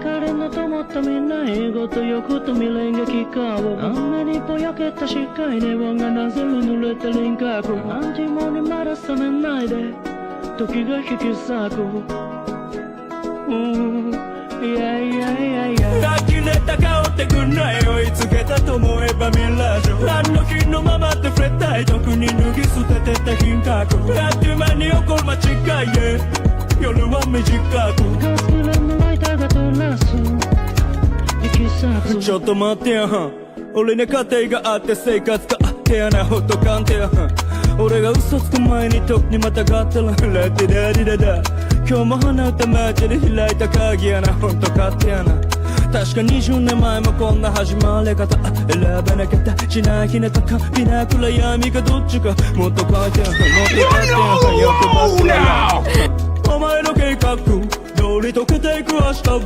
彼のと思ったみんな英語と欲と未練劇顔あんなにぼやけた視界ネオンがなぜ濡れた輪郭何時もにまだ覚めないで時が引き裂く呆れた顔ってくんない追いつけたと思えばミラージュあの日のままって触れたい特に脱ぎ捨ててた品格あっという間に起こる間違いへ夜は短くガスキレのライターが照らす行き先ちょっと待ってやん俺に家庭があって生活があってやなほっとかんてやん俺が嘘つく前にとっにまたがったらラッテダディダダ今日も花歌街で開いた鍵やなほんと勝手やな確か20年前もこんな始まり方選べなきゃ大事な日向かびな暗闇かどっちかもっと書いてやんもっと書いてやんよくばっかりお前の計画通り溶けていく明日を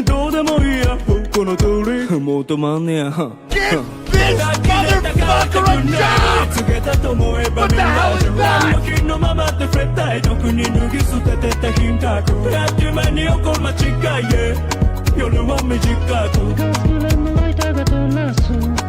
どうでもいいやこの通りもう止まんねや Give this motherfucker a job! What the hell is that? 時のままで触れたい特に脱ぎ捨ててた品格あっという間に起こる間違いへ夜は短くガスキレのライターが照らす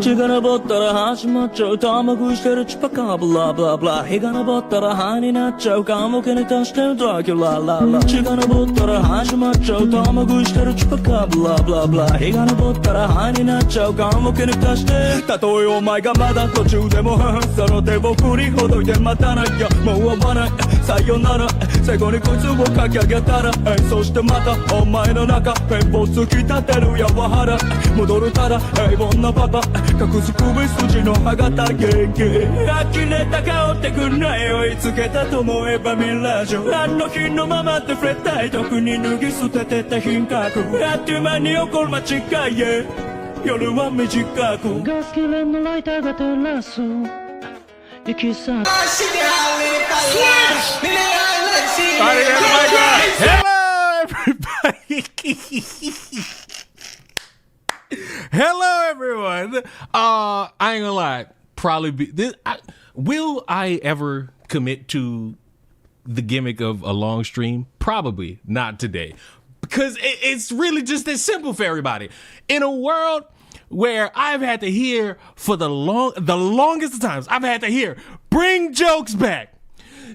血が昇ったら始まっちゃうタマ食いしてるチパカブラブラブラ日が昇ったら灰になっちゃう棺桶に達してるドラキュラララ血が昇ったら始まっちゃうタマ食いしてるチパカブラブラブラ日が昇ったら灰になっちゃう棺桶に達してたとえお前がまだ途中でもその手を振りほどいて待たないよもう会わないさよなら最後にこいつをかき上げたらそしてまたお前の中ペンポ突き立てるやわはら戻るたら平凡なパパ隠す首筋の歯型元気呆れた顔ってくんない追いつけたと思えばミラージュあの日のままで触れたい特に脱ぎ捨ててた品格あっという間に起こる間違いへ夜は短くガスキレのライターが照らす行き先 Hello, everyone. I ain't gonna lie. Probably be this. Will I ever commit to the gimmick of a long stream? Probably not today, because it's really just that simple for everybody. In a world where I've had to hear for the longest of times, I've had to hear bring jokes back.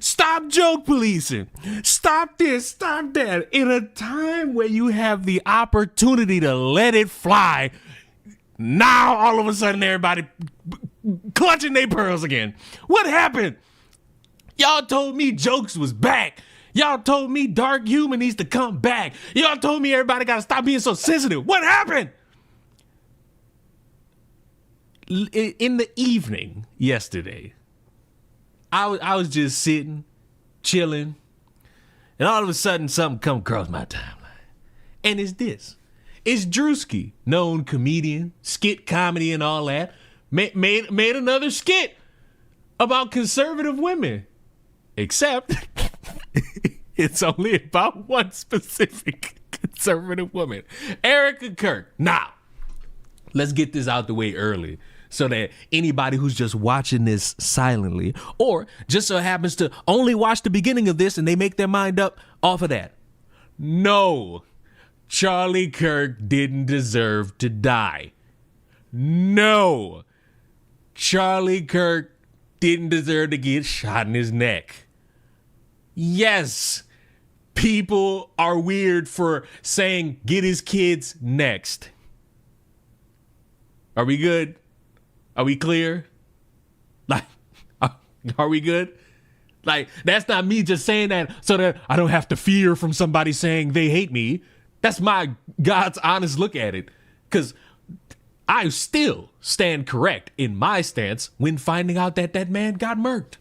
Stop joke policing. Stop this, stop that. In a time where you have the opportunity to let it fly, now all of a sudden everybody clutching their pearls again. What happened? Y'all told me jokes was back. Y'all told me dark humor needs to come back. Y'all told me everybody got to stop being so sensitive. What happened? In the evening yesterday, I was just sitting, chilling, and all of a sudden something come across my timeline. And it's this. It's Druski, known comedian, skit comedy and all that, made another skit about conservative women. Except it's only about one specific conservative woman, Erica Kirk. Now, let's get this out the way early, so that anybody who's just watching this silently or just so happens to only watch the beginning of this and they make their mind up off of that. No, Charlie Kirk didn't deserve to die. No, Charlie Kirk didn't deserve to get shot in his neck. Yes, people are weird for saying get his kids next. Are we good? Are we clear? Like, are we good? Like, that's not me just saying that so that I don't have to fear from somebody saying they hate me. That's my God's honest look at it. Because I still stand correct in my stance when finding out that that man got murked.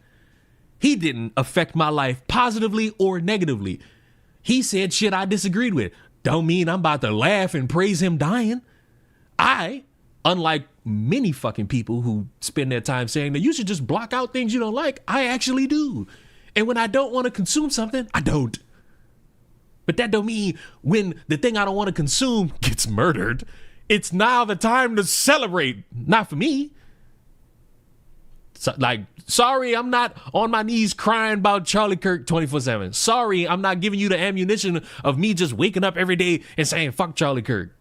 He didn't affect my life positively or negatively. He said shit I disagreed with. Don't mean I'm about to laugh and praise him dying. Unlike many fucking people who spend their time saying that you should just block out things you don't like, I actually do. And when I don't want to consume something, I don't. But that don't mean when the thing I don't want to consume gets murdered, it's now the time to celebrate. Not for me. So, like, sorry, I'm not on my knees crying about Charlie Kirk 24/7. Sorry, I'm not giving you the ammunition of me just waking up every day and saying, fuck Charlie Kirk.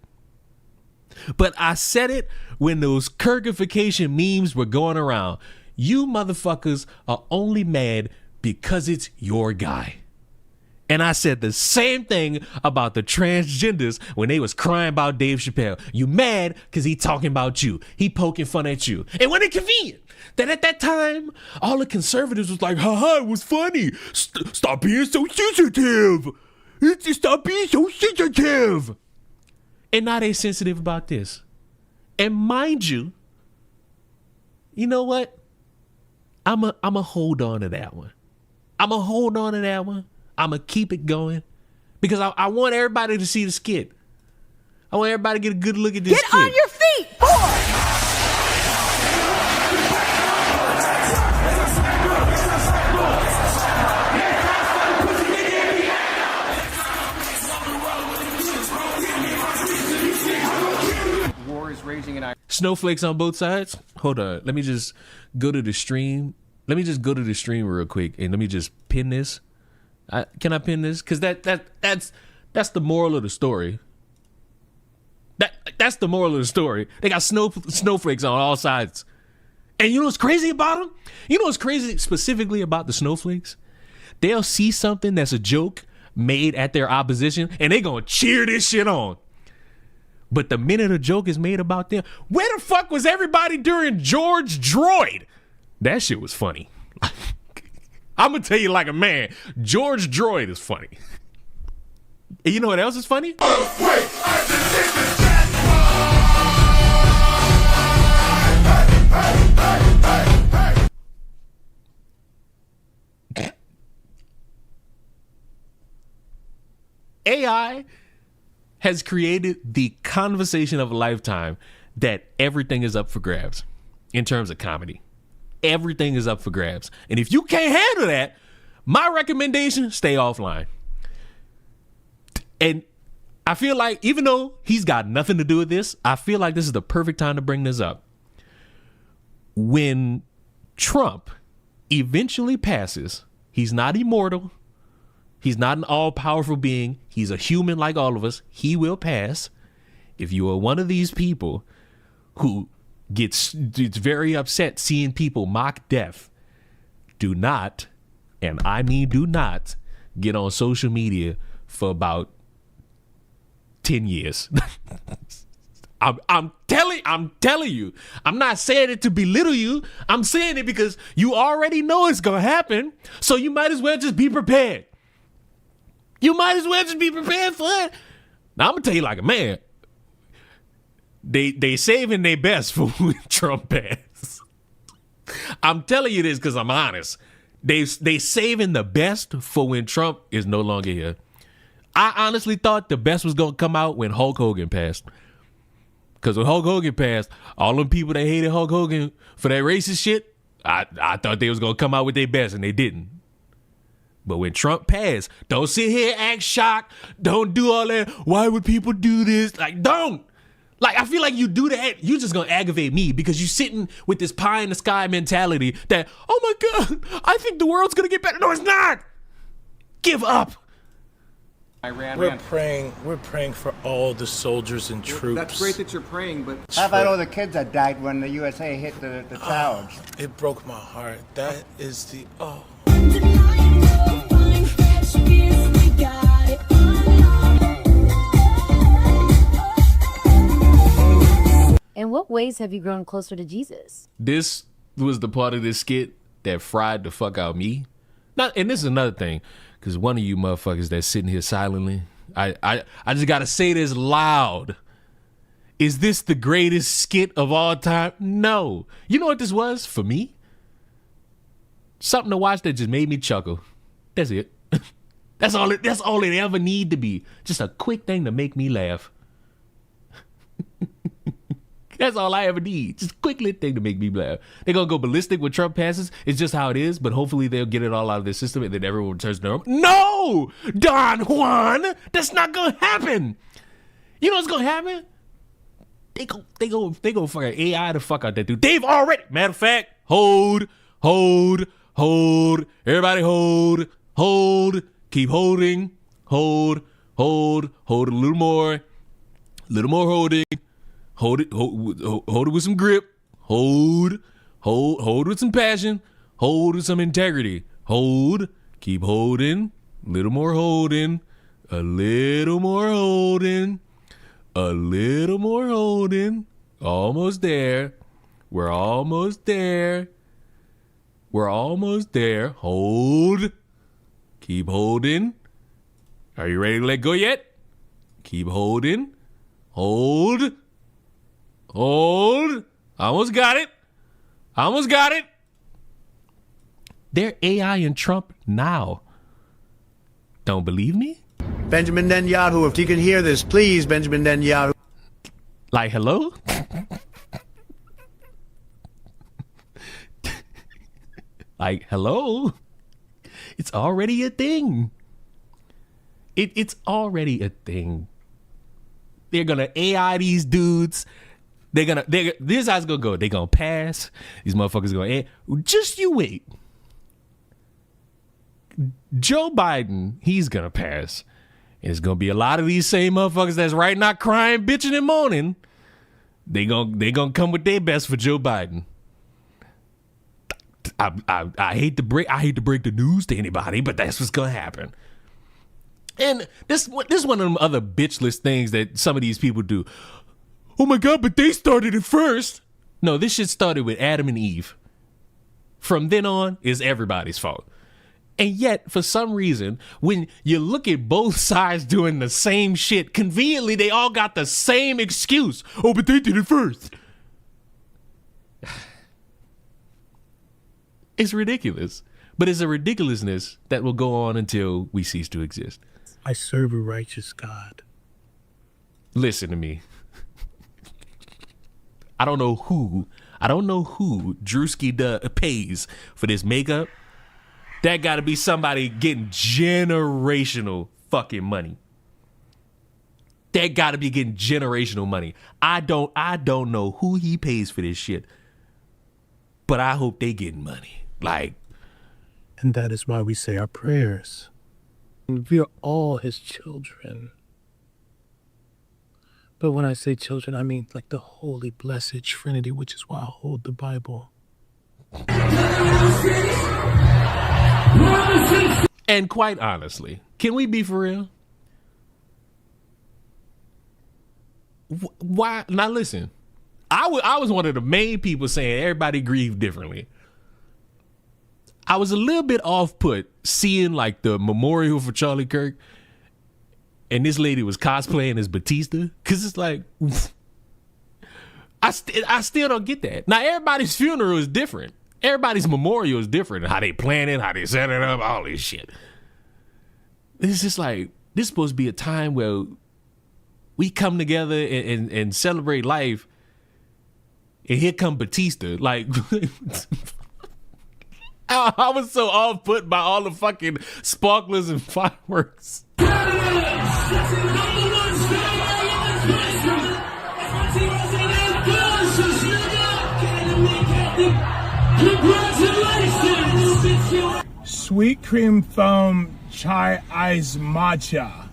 But I said it when those Kirkification memes were going around. You motherfuckers are only mad because it's your guy. And I said the same thing about the transgenders when they was crying about Dave Chappelle. You mad because he talking about you. He poking fun at you. And when it convenient, that at that time, all the conservatives was like, haha, it was funny. Stop being so sensitive. Stop being so sensitive. And now they sensitive about this. And mind you, you know what? I'm a hold on to that one. I'm a hold on to that one. I'm going to keep it going because I want everybody to see the skit. I want everybody to get a good look at this skit. Get on your feet, boy! War is raging in Iraq. Snowflakes on both sides. Hold on. Let me just go to the stream. Let me just go to the stream real quick and let me just pin this. Can I pin this? Because that's the moral of the story. That's the moral of the story. They got snowflakes on all sides. And you know what's crazy about them? You know what's crazy specifically about the snowflakes? They'll see something that's a joke made at their opposition and they gonna cheer this shit on. But the minute a joke is made about them, where the fuck was everybody during George Droid? That shit was funny. I'm gonna tell you like a man, George Droid is funny. And you know what else is funny? AI has created the conversation of a lifetime that everything is up for grabs in terms of comedy. Everything is up for grabs. And if you can't handle that, my recommendation, stay offline. And I feel like even though he's got nothing to do with this, I feel like this is the perfect time to bring this up. When Trump eventually passes, he's not immortal. He's not an all-powerful being. He's a human like all of us. He will pass. If you are one of these people who gets very upset seeing people mock death, do not, and I mean do not, get on social media for about 10 years. I'm telling you, I'm not saying it to belittle you. I'm saying it because you already know it's gonna happen. So you might as well just be prepared. You might as well just be prepared for it. Now I'm gonna tell you like a man. They saving their best for when Trump passes. I'm telling you this because I'm honest. They saving the best for when Trump is no longer here. I honestly thought the best was gonna come out when Hulk Hogan passed. Because when Hulk Hogan passed, all them people that hated Hulk Hogan for that racist shit, I thought they was gonna come out with their best and they didn't. But when Trump passed, don't sit here, act shocked. Don't do all that. Why would people do this? Like, don't. Like, I feel like you do that, you just gonna aggravate me because you sitting with this pie in the sky mentality that, oh my God, I think the world's gonna get better. No, it's not. Give up. We're praying for all the soldiers and troops. That's great that you're praying, but how about all the kids that died when the USA hit the towers? It broke my heart. That is the In what ways have you grown closer to Jesus? This was the part of this skit that fried the fuck out me. And this is another thing, because one of you motherfuckers that's sitting here silently, I just gotta say this loud. Is this the greatest skit of all time? No. You know what this was for me? Something to watch that just made me chuckle. That's it. That's all it ever need to be. Just a quick thing to make me laugh. That's all I ever need. Just a quick little thing to make me laugh. They're going to go ballistic when Trump passes. It's just how it is, but hopefully they'll get it all out of their system and then everyone returns to normal. No! Don Juan! That's not going to happen. You know what's going to happen? They go fucking AI the fuck out that dude. They've already, matter of fact, hold, hold, hold. Everybody hold. Keep holding, hold a little more holding. Hold it with some grip. Hold with some passion. Hold with some integrity. Hold, keep holding, little more holding, a little more holding, a little more holding. Almost there. We're almost there. We're almost there. Hold. Keep holding. Are you ready to let go yet? Keep holding. Hold. Hold. Almost got it. Almost got it. They're AI and Trump now. Don't believe me? Benjamin Netanyahu, if you can hear this, please, Benjamin Netanyahu. Like, hello? Like, hello? It's already a thing. It's already a thing. They're gonna AI these dudes. This is how it's gonna go. They're gonna pass. These motherfuckers gonna just you wait. Joe Biden, he's gonna pass. And it's gonna be a lot of these same motherfuckers that's right now crying, bitching, and moaning. They gonna come with their best for Joe Biden. I hate to break the news to anybody, but that's what's gonna happen. And this one of them other bitchless things that some of these people do. Oh my God, but they started it first. No, this shit started with Adam and Eve. From then on, it's everybody's fault. And yet, for some reason, when you look at both sides doing the same shit, conveniently, they all got the same excuse. Oh, but they did it first. It's ridiculous. But it's a ridiculousness that will go on until we cease to exist. I serve a righteous God. Listen to me. I don't know who Druski pays for this makeup. That got to be somebody getting generational fucking money. That got to be getting generational money. I don't know who he pays for this shit, but I hope they getting money. Like, And that is why we say our prayers. We are all his children. But when I say children, I mean like the holy, blessed Trinity, which is why I hold the Bible. And quite honestly, can we be for real? Why? Now listen, I was one of the main people saying everybody grieve differently. I was a little bit off put seeing like the memorial for Charlie Kirk and this lady was cosplaying as Batista, because it's like, I still don't get that. Now everybody's funeral is different. Everybody's memorial is different. How they plan it, how they set it up, all this shit. It's just like, this is supposed to be a time where we come together and celebrate life. And here come Batista. Like, I was so off put by all the fucking sparklers and fireworks. Sweet cream foam chai ice matcha.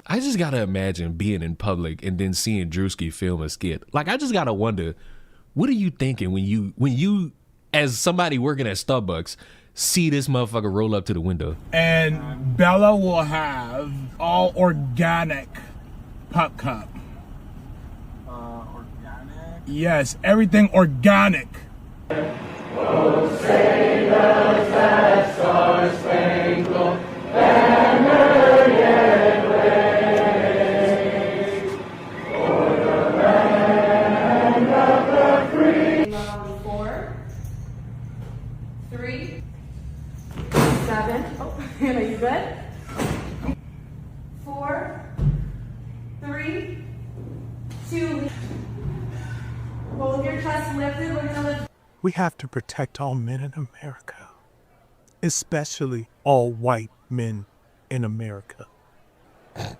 I just gotta imagine being in public and then seeing Druski film a skit. Like, I just gotta wonder, what are you thinking when you as somebody working at Starbucks see this motherfucker roll up to the window? And Bella will have all organic pop cup. Organic. Yes, everything organic. Four, 3, 7. Oh, Hannah, you good? 4, 3, 2. Hold your chest lifted. We're gonna lift. We have to protect all men in America, especially all white men in America.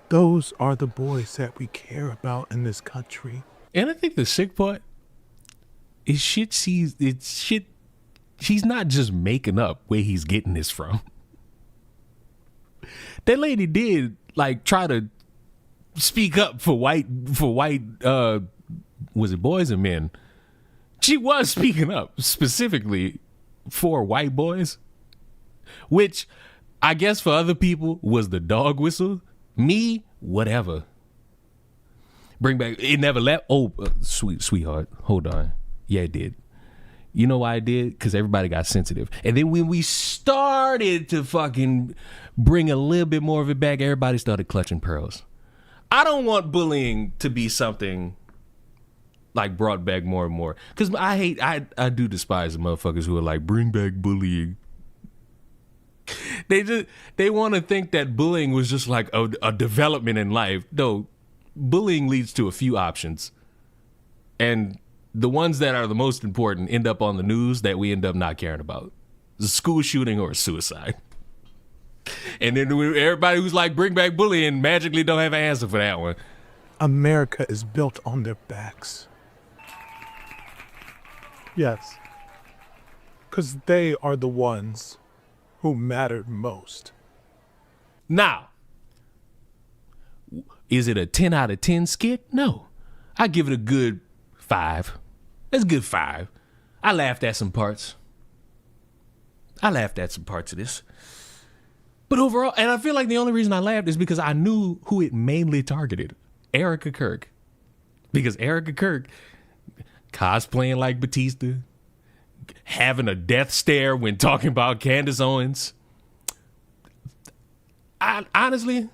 Those are the boys that we care about in this country. And I think the sick part it's shit. It's shit. He's not just making up where he's getting this from. That lady did like try to speak up for white. Was it boys or men? She was speaking up specifically for white boys, which I guess for other people was the dog whistle. Me, whatever. Bring back, it never left. Oh, sweetheart, hold on. Yeah, it did. You know why I did? Because everybody got sensitive. And then when we started to fucking bring a little bit more of it back, everybody started clutching pearls. I don't want bullying to be something like brought back more and more. Because I do despise the motherfuckers who are like, bring back bullying. They want to think that bullying was just like a development in life. No, bullying leads to a few options. And the ones that are the most important end up on the news that we end up not caring about. It's a school shooting or a suicide. And then everybody who's like, bring back bullying, magically don't have an answer for that one. America is built on their backs. Yes. Because they are the ones who mattered most. Now, is it a 10 out of 10 skit? No. I give it a good 5. That's a good 5. I laughed at some parts. of this. But overall, and I feel like the only reason I laughed is because I knew who it mainly targeted. Erica Kirk. Because Erica Kirk cosplaying like Batista, having a death stare when talking about Candace Owens. Honestly,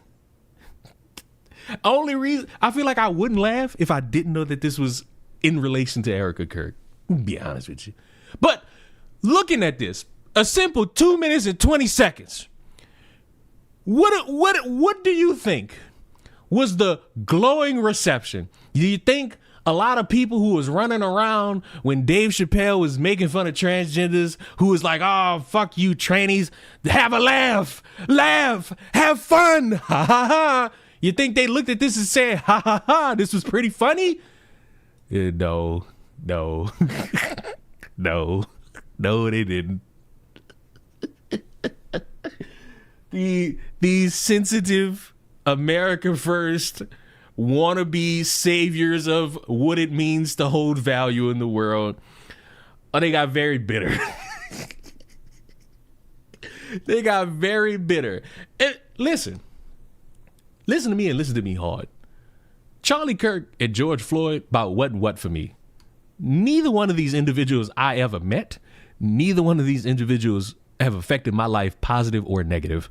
only reason I feel like I wouldn't laugh if I didn't know that this was in relation to Erica Kirk. To be honest with you. But looking at this, a simple 2 minutes and 20 seconds. What do you think was the glowing reception? Do you think a lot of people who was running around when Dave Chappelle was making fun of transgenders, who was like, oh, fuck you, trannies, have a laugh, have fun, ha ha ha. You think they looked at this and said, ha ha ha, this was pretty funny? No, no, they didn't. These sensitive America First wannabe saviors of what it means to hold value in the world, they got very bitter. They got very bitter. And listen to me and listen to me hard. Charlie Kirk and George Floyd about what for me. Neither one of these individuals I ever met, neither one of these individuals have affected my life positive or negative.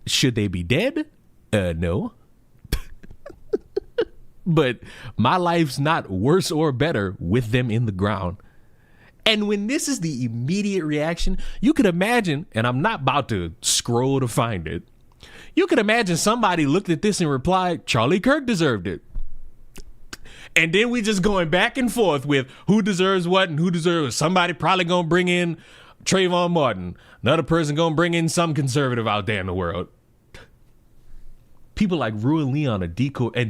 Should they be dead? No. But my life's not worse or better with them in the ground. And when this is the immediate reaction, you could imagine, and I'm not about to scroll to find it, you could imagine somebody looked at this and replied, Charlie Kirk deserved it. And then we just going back and forth with who deserves what and who deserves. Somebody probably gonna bring in Trayvon Martin. Another person gonna bring in some conservative out there in the world. People like Ruin Leon and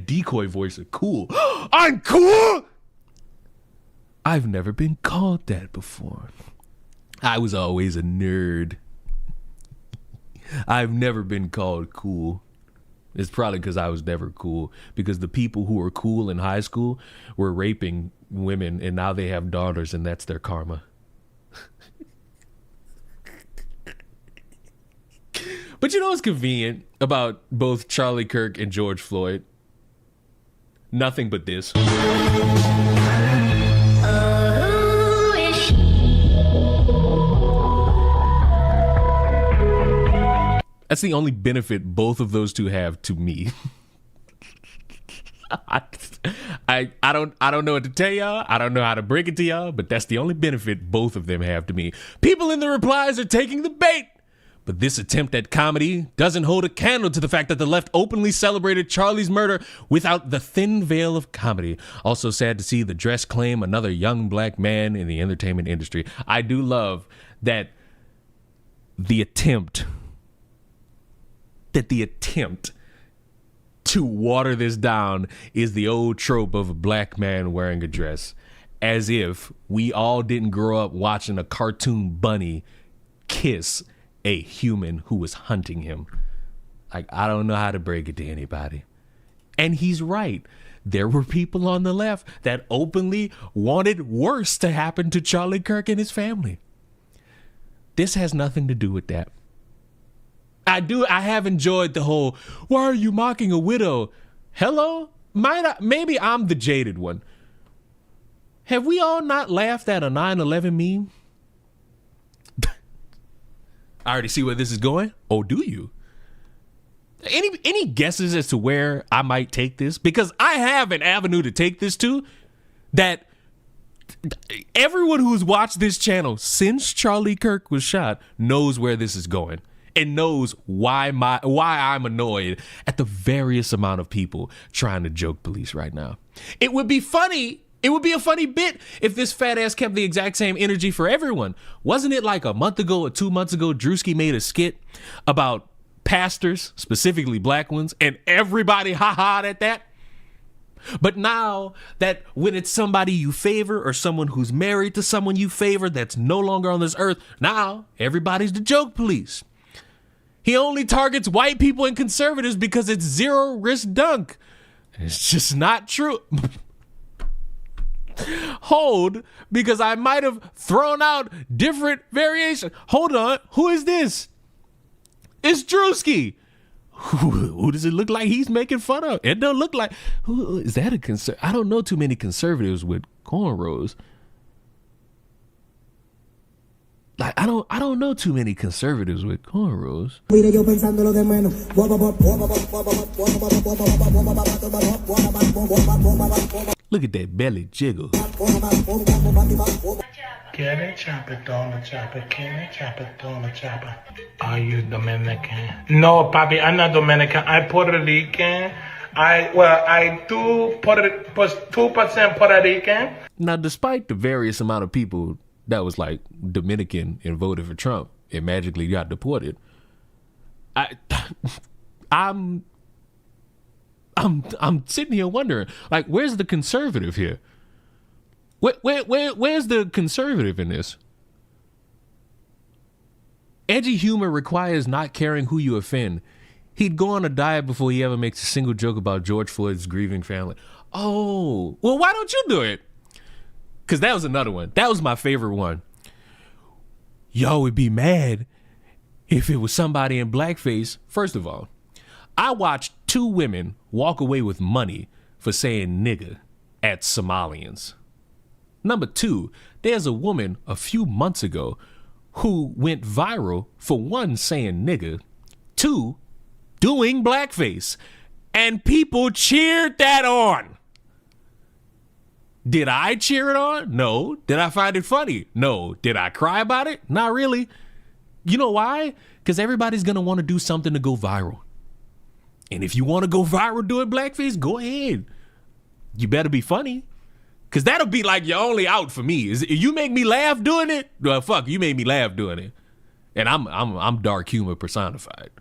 decoy voice are cool. I'm cool. I've never been called that before. I was always a nerd. I've never been called cool. It's probably because I was never cool. Because the people who were cool in high school were raping women, and now they have daughters, and that's their karma. But you know what's convenient about both Charlie Kirk and George Floyd? Nothing but this. That's the only benefit both of those two have to me. I don't know what to tell y'all. I don't know how to break it to y'all, but that's the only benefit both of them have to me. People in the replies are taking the bait. But this attempt at comedy doesn't hold a candle to the fact that the left openly celebrated Charlie's murder without the thin veil of comedy. Also sad to see the dress claim another young black man in the entertainment industry. I do love that the attempt to water this down is the old trope of a black man wearing a dress. as if we all didn't grow up watching a cartoon bunny kiss a human who was hunting him. Like, I don't know how to break it to anybody. And he's right. There were people on the left that openly wanted worse to happen to Charlie Kirk and his family. This has nothing to do with that. I have enjoyed the whole, why are you mocking a widow? Hello? Maybe I'm the jaded one. Have we all not laughed at a 9/11 meme? I already see where this is going. Oh, do you? Any guesses as to where I might take this? Because I have an avenue to take this to that everyone who's watched this channel since Charlie Kirk was shot knows where this is going and knows why I'm annoyed at the various amount of people trying to joke police right now. It would be funny. It would be a funny bit if this fat ass kept the exact same energy for everyone. Wasn't it like a month ago or 2 months ago, Druski made a skit about pastors, specifically black ones, and everybody ha-ha'd at that? But now that when it's somebody you favor or someone who's married to someone you favor that's no longer on this earth, now everybody's the joke police. He only targets white people and conservatives because it's zero risk dunk. It's just not true. Hold, because I might have thrown out different variations. Hold on, who is this? It's Druski. Who does it look like he's making fun of? It don't look like. Who is that? I don't know too many conservatives with cornrows. Like I don't know too many conservatives with cornrows. Look at that belly jiggle. Can it chop it on the chopper? Can it chop it on the chopper? Are you Dominican? No, Papi, I'm not Dominican. I'm Puerto Rican. I do 2% Puerto Rican. Now, despite the various amount of people that was like Dominican and voted for Trump and magically got deported, I'm sitting here wondering, like, where's the conservative here? Where's the conservative in this? Edgy humor requires not caring who you offend. He'd go on a diet before he ever makes a single joke about George Floyd's grieving family. Oh, well, why don't you do it? Because that was another one. That was my favorite one. Y'all would be mad if it was somebody in blackface. First of all, I watched 2 women walk away with money for saying nigga at Somalians. Number 2, there's a woman a few months ago who went viral for 1, saying nigga, 2, doing blackface, and people cheered that on. Did I cheer it on? No. Did I find it funny? No. Did I cry about it? Not really. You know why? Because everybody's going to want to do something to go viral. And if you want to go viral doing blackface, go ahead. You better be funny. Because that'll be like your only out for me. Is you make me laugh doing it? Well, fuck, you made me laugh doing it. And I'm dark humor personified.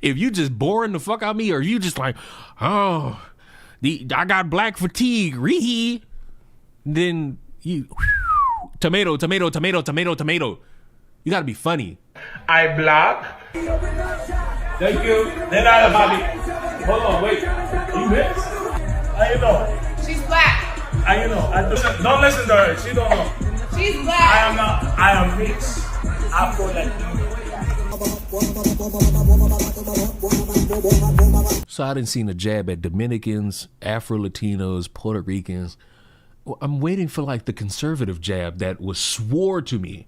If you just boring the fuck out of me, or you just like, oh, I got black fatigue, ree, then you tomato. You gotta be funny. I black. Thank you. Then I Bobby. Hold on, wait. You mixed? How you know? She's black. How you know? Don't listen to her. She don't know. She's black. I am not. I am mixed. So I didn't see a jab at Dominicans, Afro-Latinos, Puerto Ricans. Well, I'm waiting for like the conservative jab that was swore to me.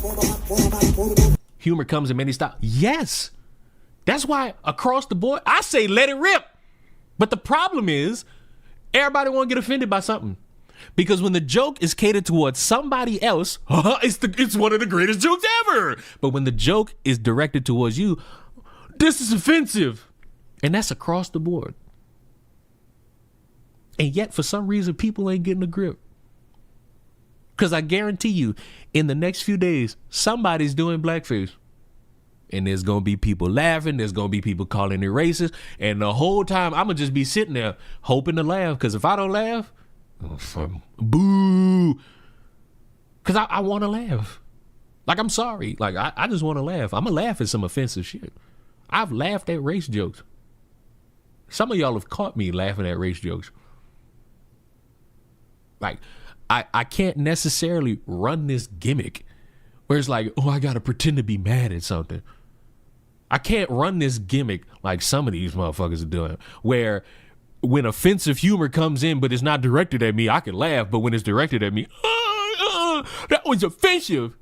Humor comes in many styles. Yes. That's why across the board, I say let it rip. But the problem is everybody want to get offended by something. Because when the joke is catered towards somebody else, it's one of the greatest jokes ever. But when the joke is directed towards you, this is offensive. And that's across the board. And yet, for some reason, people ain't getting a grip. Because I guarantee you, in the next few days, somebody's doing blackface. And there's going to be people laughing. There's going to be people calling it racist. And the whole time, I'm going to just be sitting there hoping to laugh. Because if I don't laugh, Boo. Because I want to laugh. Like, I'm sorry. Like, I just want to laugh. I'm going to laugh at some offensive shit. I've laughed at race jokes. Some of y'all have caught me laughing at race jokes. Like, I can't necessarily run this gimmick where it's like, oh, I got to pretend to be mad at something. I can't run this gimmick like some of these motherfuckers are doing, where when offensive humor comes in but it's not directed at me, I can laugh, but when it's directed at me, that was offensive.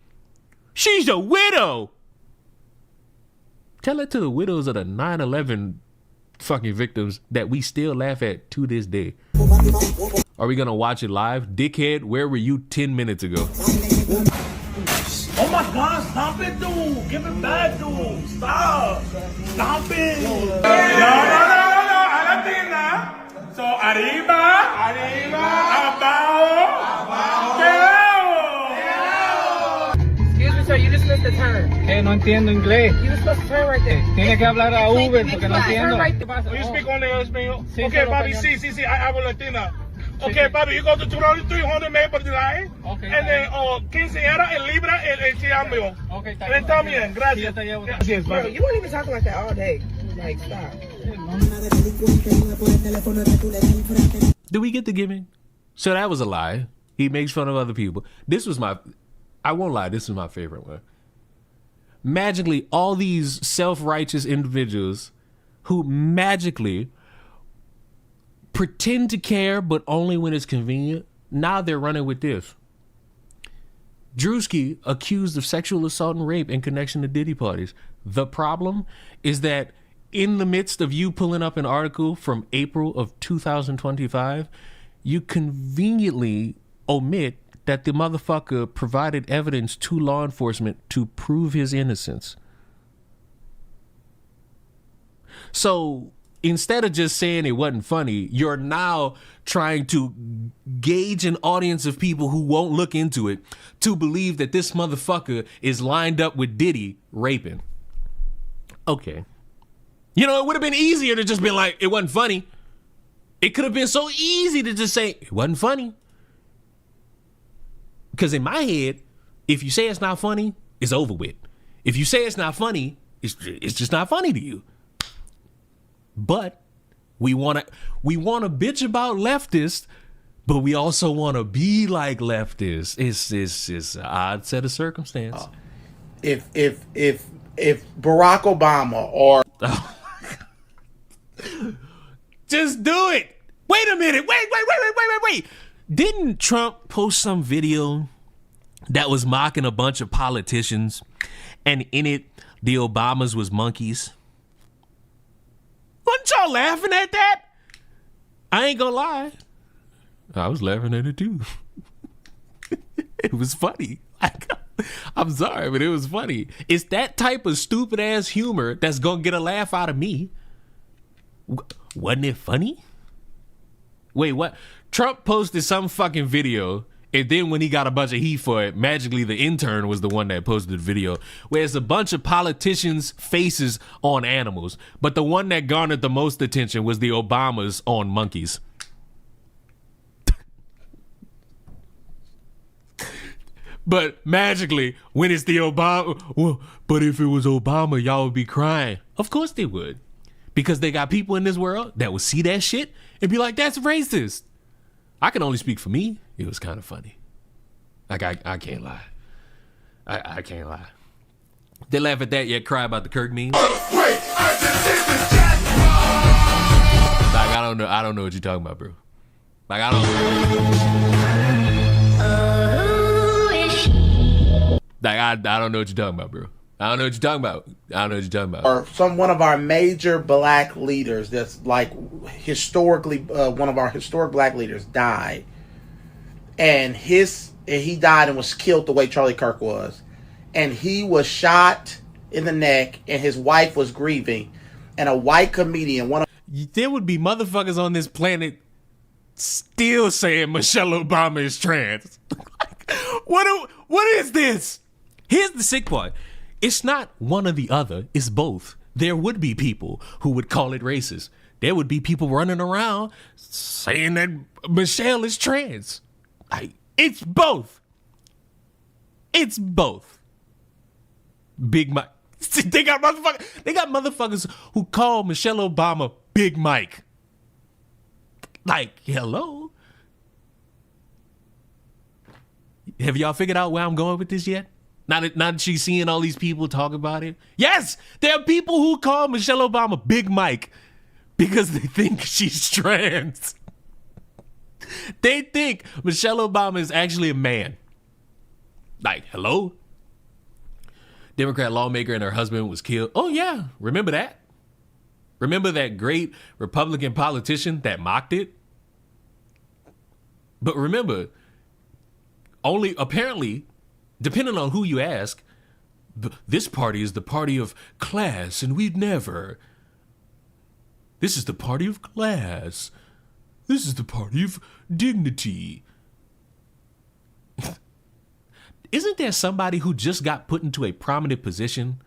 She's a widow. Tell it to the widows of the 9/11 fucking victims that we still laugh at to this day. Are we gonna watch it live? Dickhead, where were you 10 minutes ago? Oh my God, stop it, dude. Give it back, dude. Stop. Stop it. No. Argentina. So, arriba. Abajo. Excuse me, sir, you just missed the turn. No entiendo inglés. You were supposed to turn right there. Tiene que hablar a Uber porque no entiendo. You speak only español? Okay, papi, sí, I hablo latina. Okay, papi, you go to 300 meters por delante. Okay. And then, 15 era el libra el cambio. Okay, Está bien, gracias. Gracias, Bro, papi. you weren't even talking like that all day. Like, stop. Did we get the gimmick? So that was a lie. He makes fun of other people. I won't lie, this is my favorite one. Magically, all these self-righteous individuals who magically pretend to care, but only when it's convenient, now they're running with this. Druski accused of sexual assault and rape in connection to Diddy parties. The problem is that in the midst of you pulling up an article from April of 2025, you conveniently omit that the motherfucker provided evidence to law enforcement to prove his innocence. So instead of just saying it wasn't funny, you're now trying to gauge an audience of people who won't look into it to believe that this motherfucker is lined up with Diddy raping. Okay. You know, it would have been easier to just be like, it wasn't funny. It could have been so easy to just say, it wasn't funny. Because in my head, if you say it's not funny, it's over with. If you say it's not funny, it's just not funny to you. But we want to bitch about leftists, but we also want to be like leftists. It's an odd set of circumstances. If Barack Obama or just do it. Wait a minute. Wait. Didn't Trump post some video that was mocking a bunch of politicians, and in it, the Obamas was monkeys? Wasn't y'all laughing at that? I ain't gonna lie. I was laughing at it too. It was funny. I'm sorry, but it was funny. It's that type of stupid ass humor that's gonna get a laugh out of me. Wasn't it funny? Wait, what? Trump posted some fucking video, and then when he got a bunch of heat for it, magically the intern was the one that posted the video, where it's a bunch of politicians' faces on animals, but the one that garnered the most attention was the Obamas on monkeys. But magically, when it's the Obama, well, but if it was Obama, y'all would be crying. Of course they would. Because they got people in this world that would see that shit and be like, that's racist. I can only speak for me. It was kind of funny. Like, I can't lie. I can't lie. They laugh at that, yet cry about the Kirk memes. Like, I don't know what you're talking about, bro. Like, I don't know what you're talking about, bro. I don't know what you're talking about. Or one of our major black leaders that's like historically one of our historic black leaders died. And he died and was killed the way Charlie Kirk was. And he was shot in the neck and his wife was grieving. And a white comedian, there would be motherfuckers on this planet still saying Michelle Obama is trans. What is this? Here's the sick part. It's not one or the other. It's both. There would be people who would call it racist. there would be people running around saying that Michelle is trans. Like, it's both. It's both. Big Mike. They got motherfuckers who call Michelle Obama Big Mike. Like, hello? Have y'all figured out where I'm going with this yet? Now that she's seeing all these people talk about it? Yes, there are people who call Michelle Obama Big Mike because they think she's trans. They think Michelle Obama is actually a man. Like, hello? Democrat lawmaker and her husband was killed. Oh, yeah. Remember that? Remember that great Republican politician that mocked it? But remember, only apparently, depending on who you ask, this party is the party of class, and we'd never. This is the party of class. This is the party of dignity. Isn't there somebody who just got put into a prominent position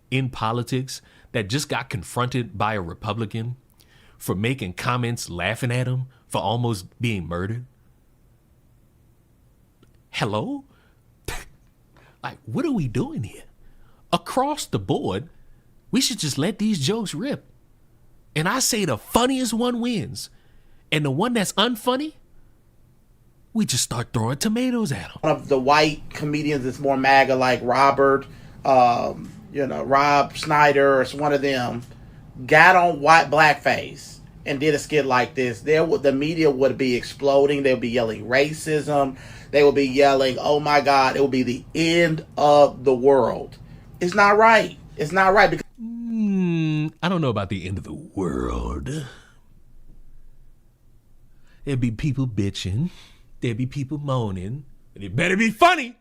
in politics that just got confronted by a Republican for making comments laughing at him for almost being murdered? Hello? Like, what are we doing here? Across the board, we should just let these jokes rip. And I say the funniest one wins. And the one that's unfunny, we just start throwing tomatoes at them. One of the white comedians that's more MAGA, like Rob Schneider, or one of them, got on blackface and did a skit like this. The media would be exploding. They would be yelling racism. They would be yelling, "Oh my God!" It would be the end of the world. It's not right. It's not right because I don't know about the end of the world. There'd be people bitching. There'd be people moaning. And it better be funny.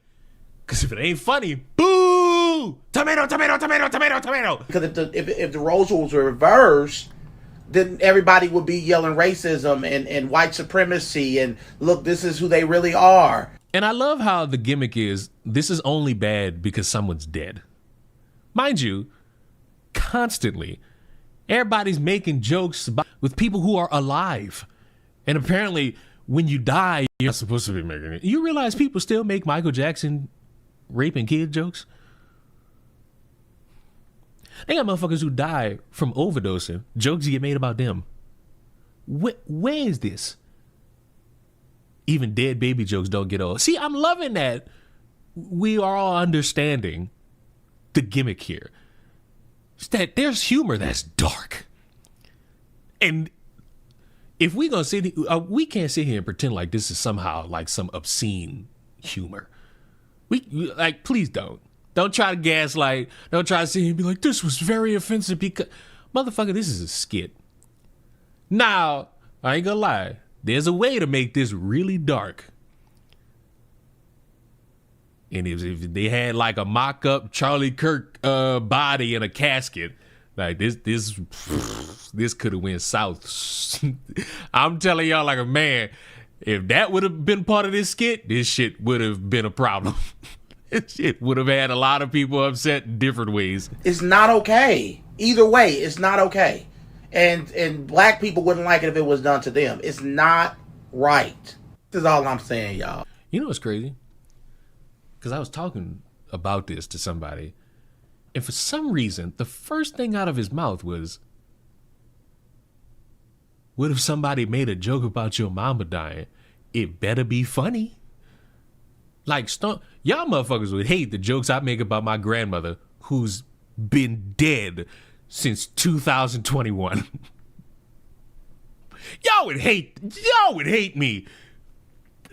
Because if it ain't funny, boo! Tomato, tomato, tomato, tomato, tomato. Because if the roles were reversed, then everybody would be yelling racism and white supremacy and look, this is who they really are. And I love how the gimmick is, this is only bad because someone's dead. Mind you, constantly, everybody's making jokes with people who are alive. And apparently, when you die, you're not supposed to be making it. You realize people still make Michael Jackson raping kid jokes? They got motherfuckers who die from overdosing. Jokes get made about them. Where is this? Even dead baby jokes don't get old. See, I'm loving that we are all understanding the gimmick here. It's that there's humor that's dark. And if we gonna sit, we can't sit here and pretend like this is somehow like some obscene humor. We like, please don't try to gaslight. Don't try to sit here and be like, this was very offensive because, motherfucker, this is a skit. Now, I ain't gonna lie. There's a way to make this really dark. And if they had like a mock-up Charlie Kirk body in a casket, like this could have went south. I'm telling y'all like a man, if that would have been part of this skit, this shit would have been a problem. This shit would have had a lot of people upset in different ways. It's not okay. Either way, it's not okay. And black people wouldn't like it if it was done to them. It's not right. This is all I'm saying, y'all. You know what's crazy? Because I was talking about this to somebody, and for some reason, the first thing out of his mouth was, what if somebody made a joke about your mama dying? It better be funny. Like, y'all motherfuckers would hate the jokes I make about my grandmother, who's been dead since 2021. Y'all would hate me.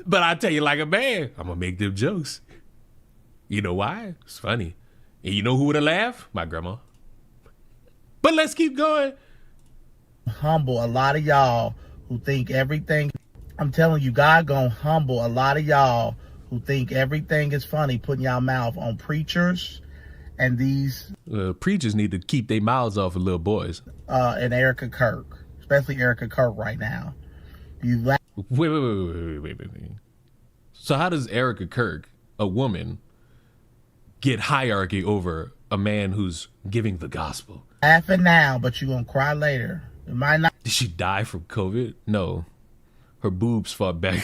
But I tell you like a man, I'm gonna make them jokes. You know why? It's funny. And you know who would have laughed? My grandma. But let's keep going. Humble a lot of y'all who think everything. I'm telling you, God gonna humble a lot of y'all who think everything is funny, putting y'all mouth on preachers and these preachers need to keep their mouths off of little boys. And Erica Kirk, especially Erica Kirk right now. Wait. So how does Erica Kirk, a woman, get hierarchy over a man who's giving the gospel? Laughing now, but you're gonna cry later. It might not. Did she die from COVID? No. Her boobs fought back.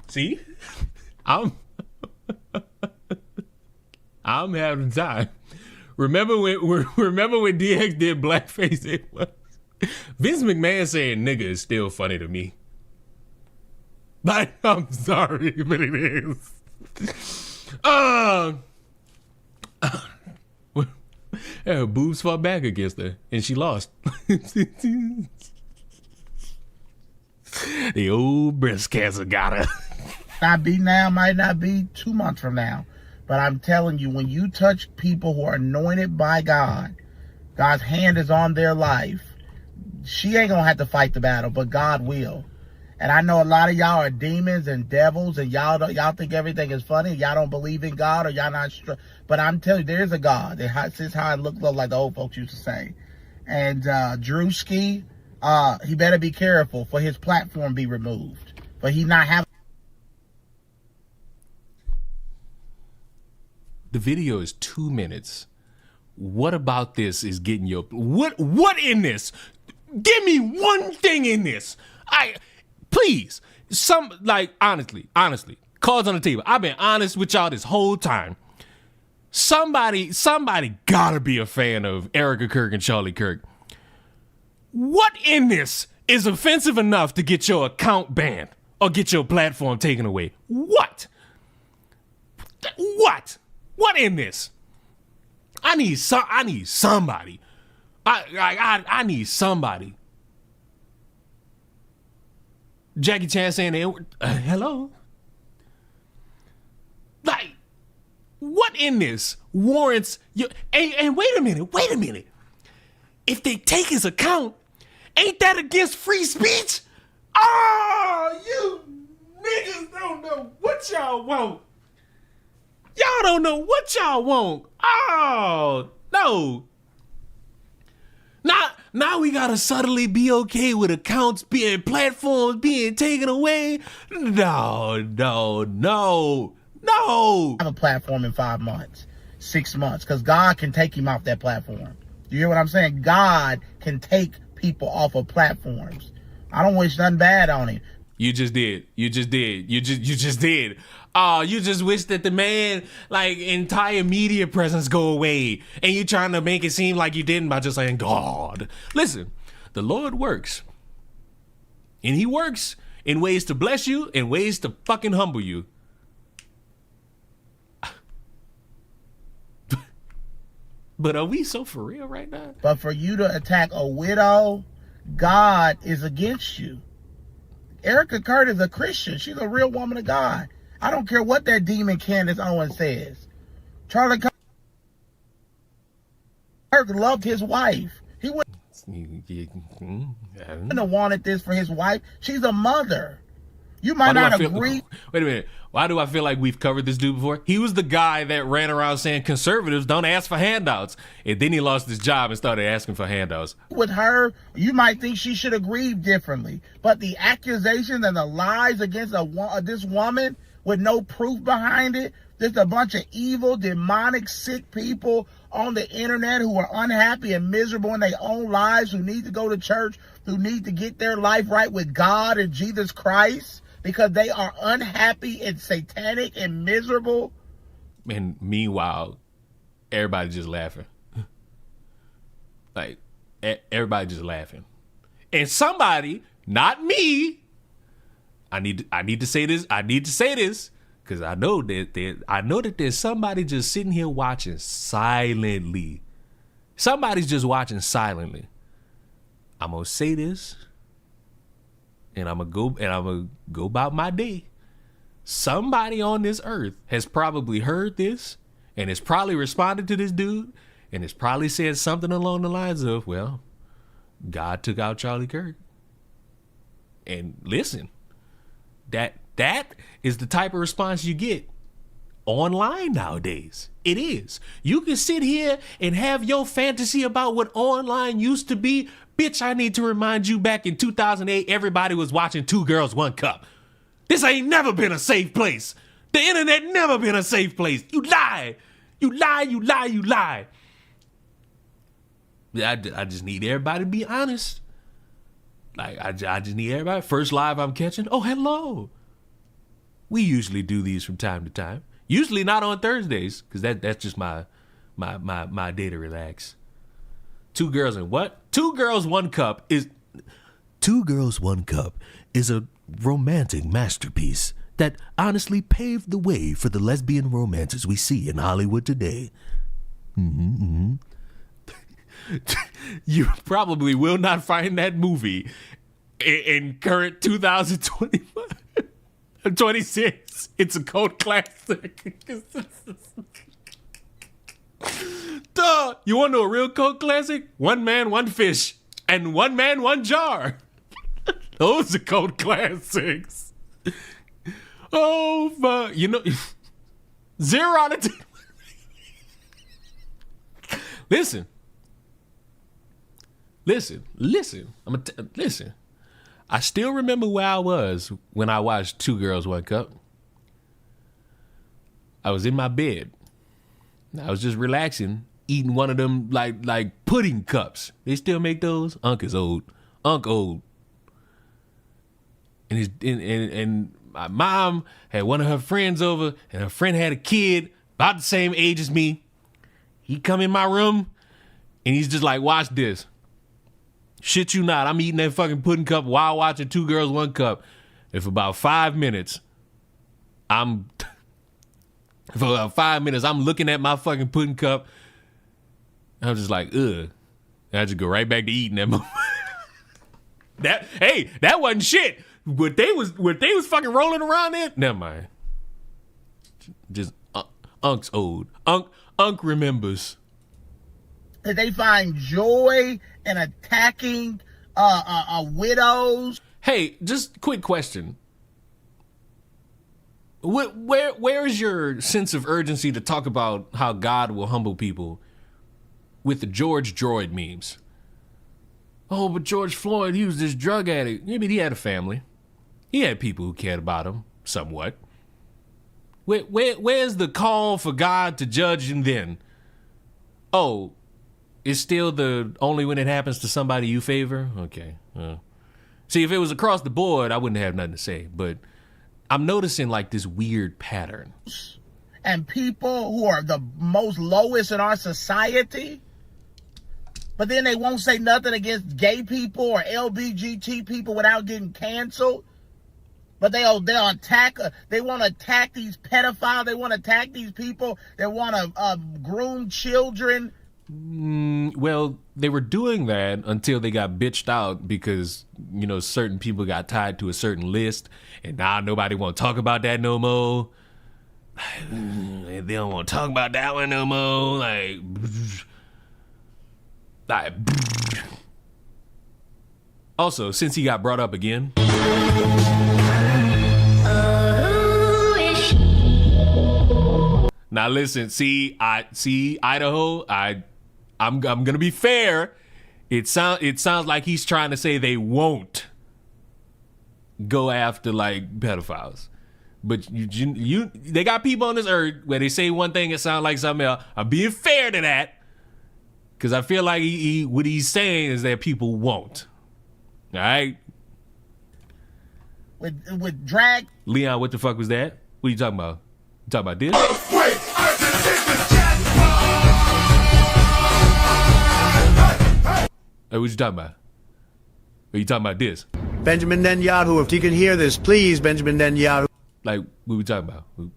See? I'm having time. Remember when DX did blackface? It was Vince McMahon saying nigga is still funny to me. But I'm sorry, but it is. Her boobs fought back against her, and she lost. The old breast cancer got her. Not be now, might not be 2 months from now. But I'm telling you, when you touch people who are anointed by God, God's hand is on their life. She ain't gonna have to fight the battle, but God will. And I know a lot of y'all are demons and devils, and y'all think everything is funny. Y'all don't believe in God, or y'all not. But I'm telling you, there's a God. This is how it looks like the old folks used to say. And Druski, he better be careful for his platform be removed, for he not having. The video is 2 minutes. What about this is getting your what in this? Give me one thing in this. Please, honestly, cards on the table. I've been honest with y'all this whole time. Somebody gotta be a fan of Erica Kirk and Charlie Kirk. What in this is offensive enough to get your account banned or get your platform taken away? What? What in this? I need somebody. I need somebody. Jackie Chan saying, hello? Like, what in this warrants you? And wait a minute. If they take his account, ain't that against free speech? Oh, you niggas don't know what y'all want. Y'all don't know what y'all want. Oh, no. Now we gotta subtly be okay with accounts being, platforms being taken away. No. Have a platform in 5 months, 6 months, because God can take him off that platform. You hear what I'm saying? God can take people off of platforms. I don't wish nothing bad on him. You just did. You just did. Oh, you just wish that the man, entire media presence go away. And you trying to make it seem like you didn't by just saying, God. Listen, the Lord works. And he works in ways to bless you and ways to fucking humble you. But are we so for real right now? But for you to attack a widow, God is against you. Erica Kirk is a Christian. She's a real woman of God. I don't care what that demon Candace Owens says. Charlie Kirk loved his wife. He wouldn't have wanted this for his wife. She's a mother. You might not agree. Wait a minute. Why do I feel like we've covered this dude before? He was the guy that ran around saying conservatives don't ask for handouts. And then he lost his job and started asking for handouts. With her, you might think she should have grieved differently. But the accusations and the lies against this woman with no proof behind it, there's a bunch of evil, demonic, sick people on the internet who are unhappy and miserable in their own lives, who need to go to church, who need to get their life right with God and Jesus Christ, because they are unhappy and satanic and miserable. And meanwhile, everybody just laughing. Everybody just laughing. And somebody, not me, I need to say this because I know that there's somebody just sitting here watching silently. Somebody's just watching silently. I'm gonna say this, and I'm gonna go about my day. Somebody on this earth has probably heard this and has probably responded to this dude and has probably said something along the lines of, well, God took out Charlie Kirk. And listen, that is the type of response you get online nowadays. It is. You can sit here and have your fantasy about what online used to be. Bitch, I need to remind you, back in 2008, everybody was watching Two Girls, One Cup. This ain't never been a safe place. The internet never been a safe place. You lie. You lie, you lie, you lie. I just need everybody to be honest. Like, I just need everybody. First live I'm catching. Oh, hello. We usually do these from time to time. Usually not on Thursdays, because that's just my day to relax. 2 girls and what? 2 girls, 1 cup is... 2 girls, 1 cup is a romantic masterpiece that honestly paved the way for the lesbian romances we see in Hollywood today. You probably will not find that movie in current 2025. 26. It's a cult classic. Duh. You want to know a real cult classic? 1 man, 1 fish. And 1 man, 1 jar. Those are cult classics. Oh, fuck. You know, 0 out of 10. Listen. Listen. I still remember where I was when I watched 2 Girls, 1 Cup. I was in my bed. I was just relaxing, eating one of them like pudding cups. They still make those? Unc is old. Unc old. And my mom had one of her friends over, and her friend had a kid about the same age as me. He come in my room, and he's just like, watch this. Shit you not, I'm eating that fucking pudding cup while watching 2 Girls, 1 Cup. And for about 5 minutes, I'm looking at my fucking pudding cup. I'm just like, ugh. And I just go right back to eating that that wasn't shit. What they was fucking rolling around in? Never mind. Just Unc's old. Unc remembers. They find joy in attacking widows. Hey, just quick question. Where is your sense of urgency to talk about how God will humble people with the George Droid memes? Oh, but George Floyd, he was this drug addict. Yeah, but he had a family. He had people who cared about him, somewhat. Where's the call for God to judge him then? Oh, it's still the only when it happens to somebody you favor? Okay. See, if it was across the board, I wouldn't have nothing to say. But I'm noticing like this weird pattern. And people who are the most lowest in our society, but then they won't say nothing against gay people or LGBT people without getting canceled. But they'll attack. They want to attack these pedophiles. They want to attack these people. They want to groom children. Well, they were doing that until they got bitched out because, you know, certain people got tied to a certain list, and now nobody want to talk about that no more. They don't want to talk about that one no more. Also, since he got brought up again. Now listen, see Idaho. I'm gonna be fair. It sounds like he's trying to say they won't go after like pedophiles, but they got people on this earth where they say one thing it sounds like something else. I'm being fair to that because I feel like what he's saying is that people won't. All right. With drag. Leon, what the fuck was that? What are you talking about? You talking about this? Hey, what you talking about? Are you talking about this? Benjamin Netanyahu, if you can hear this, please, Benjamin Netanyahu. Like, what we talking about? You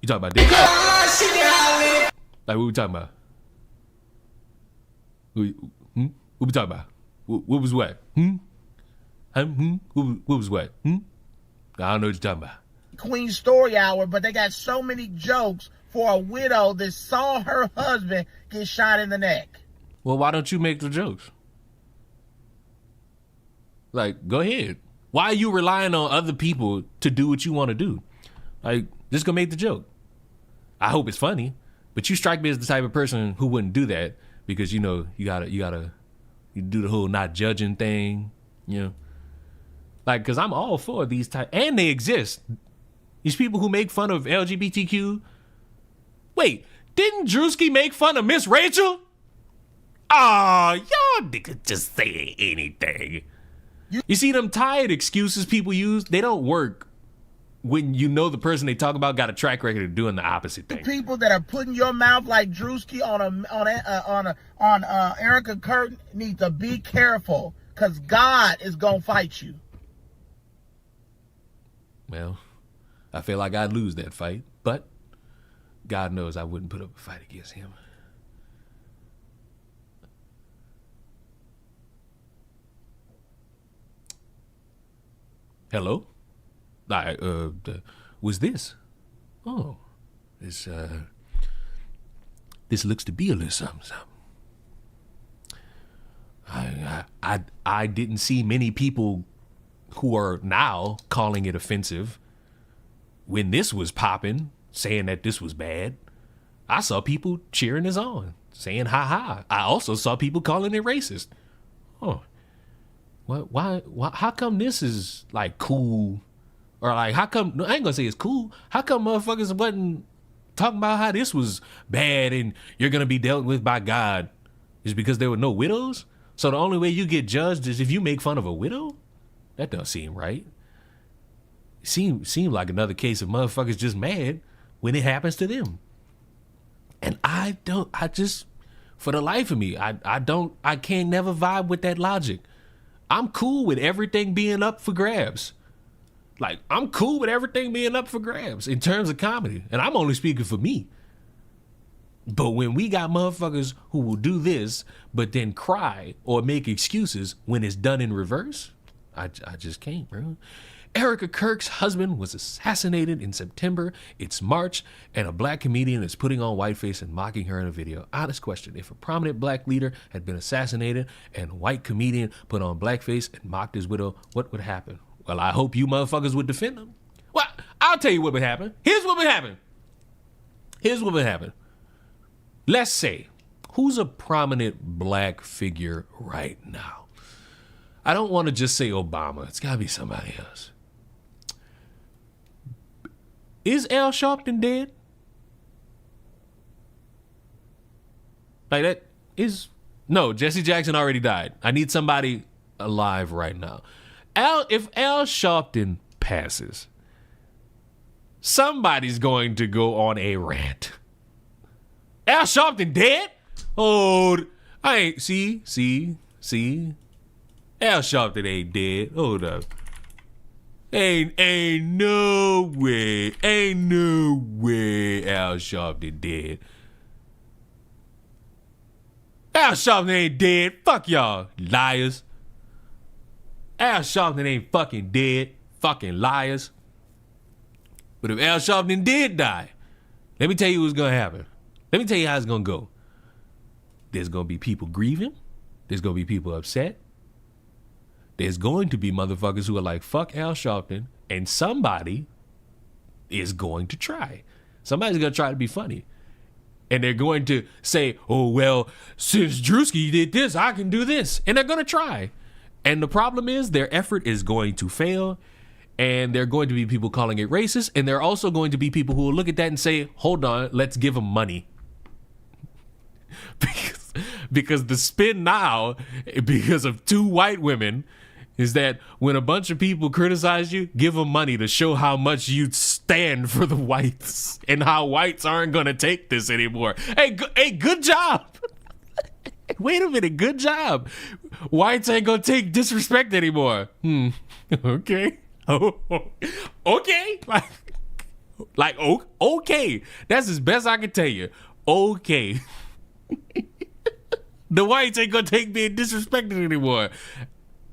talking about this? Like, what we talking about? What we talking about? What was what? What was what? I don't know what you're talking about. Queen Story Hour, but they got so many jokes for a widow that saw her husband get shot in the neck. Well, why don't you make the jokes? Like, go ahead. Why are you relying on other people to do what you want to do? Like, just go make the joke. I hope it's funny, but you strike me as the type of person who wouldn't do that because, you know, you do the whole not judging thing, you know? Like, because I'm all for these type, and they exist. These people who make fun of LGBTQ. Wait, didn't Druski make fun of Miss Rachel? Ah, y'all niggas just say anything. You see them tired excuses people use? They don't work when you know the person they talk about got a track record of doing the opposite thing. People that are putting your mouth like Druski on Erica Curtin need to be careful, because God is gonna fight you. Well, I feel like I'd lose that fight, but God knows I wouldn't put up a fight against him. Hello? Was this? Oh, this looks to be a little something. I didn't see many people who are now calling it offensive when this was popping, saying that this was bad. I saw people cheering us on, saying ha ha. I also saw people calling it racist. Oh. Why, how come this is like cool? Or like, how come, I ain't gonna say it's cool. How come motherfuckers wasn't talking about how this was bad and you're gonna be dealt with by God? Is because there were no widows? So the only way you get judged is if you make fun of a widow? That don't seem right. Seem like another case of motherfuckers just mad when it happens to them. And I just, for the life of me, I can't never vibe with that logic. I'm cool with everything being up for grabs. Like, I'm cool with everything being up for grabs in terms of comedy. And I'm only speaking for me. But when we got motherfuckers who will do this, but then cry or make excuses when it's done in reverse, I just can't, bro. Erica Kirk's husband was assassinated in September. It's March, and a black comedian is putting on whiteface and mocking her in a video. Honest question, if a prominent black leader had been assassinated and a white comedian put on blackface and mocked his widow, what would happen? Well, I hope you motherfuckers would defend him. Well, I'll tell you what would happen. Here's what would happen. Let's say, who's a prominent black figure right now? I don't want to just say Obama. It's got to be somebody else. Is Al Sharpton dead? Like that is... No, Jesse Jackson already died. I need somebody alive right now. If Al Sharpton passes, somebody's going to go on a rant. Al Sharpton dead? Oh, I ain't... See? Al Sharpton ain't dead. Hold up. Ain't no way Al Sharpton dead. Al Sharpton ain't dead. Fuck y'all, liars. Al Sharpton ain't fucking dead. Fucking liars. But if Al Sharpton did die, let me tell you what's gonna happen. Let me tell you how it's gonna go. There's gonna be people grieving. There's gonna be people upset. There's going to be motherfuckers who are like, fuck Al Sharpton, and somebody is going to try. Somebody's going to try to be funny. And they're going to say, oh, well, since Druski did this, I can do this. And they're going to try. And the problem is their effort is going to fail. And there are going to be people calling it racist. And there are also going to be people who will look at that and say, hold on, let's give them money. Because the spin now, because of two white women, is that when a bunch of people criticize you, give them money to show how much you stand for the whites and how whites aren't going to take this anymore. Hey, good job. Wait a minute, good job. Whites ain't going to take disrespect anymore. Okay. Okay. Okay. That's as best I can tell you. Okay. The whites ain't going to take being disrespected anymore.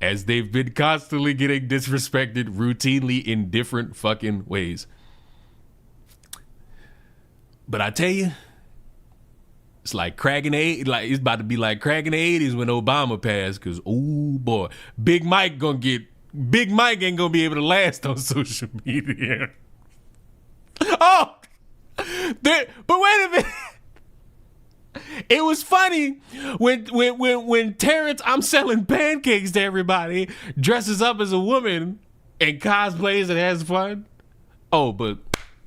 As they've been constantly getting disrespected routinely in different fucking ways. But I tell you, it's like cracking it's about to be like cracking the 80s when Obama passed, because oh boy, Big Mike ain't gonna be able to last on social media. Oh, but wait a minute. It was funny when Terrence, I'm selling pancakes to everybody, dresses up as a woman and cosplays and has fun. Oh, but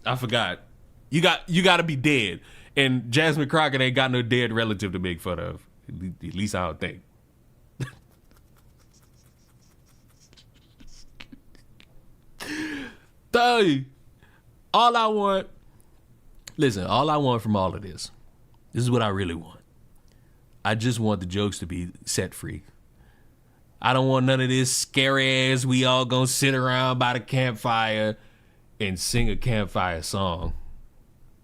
I forgot. You got to be dead. And Jasmine Crockett ain't got no dead relative to make fun of. At least I don't think. All I want from all of this is what I really want. I just want the jokes to be set free. I don't want none of this scary ass, we all gonna sit around by the campfire and sing a campfire song.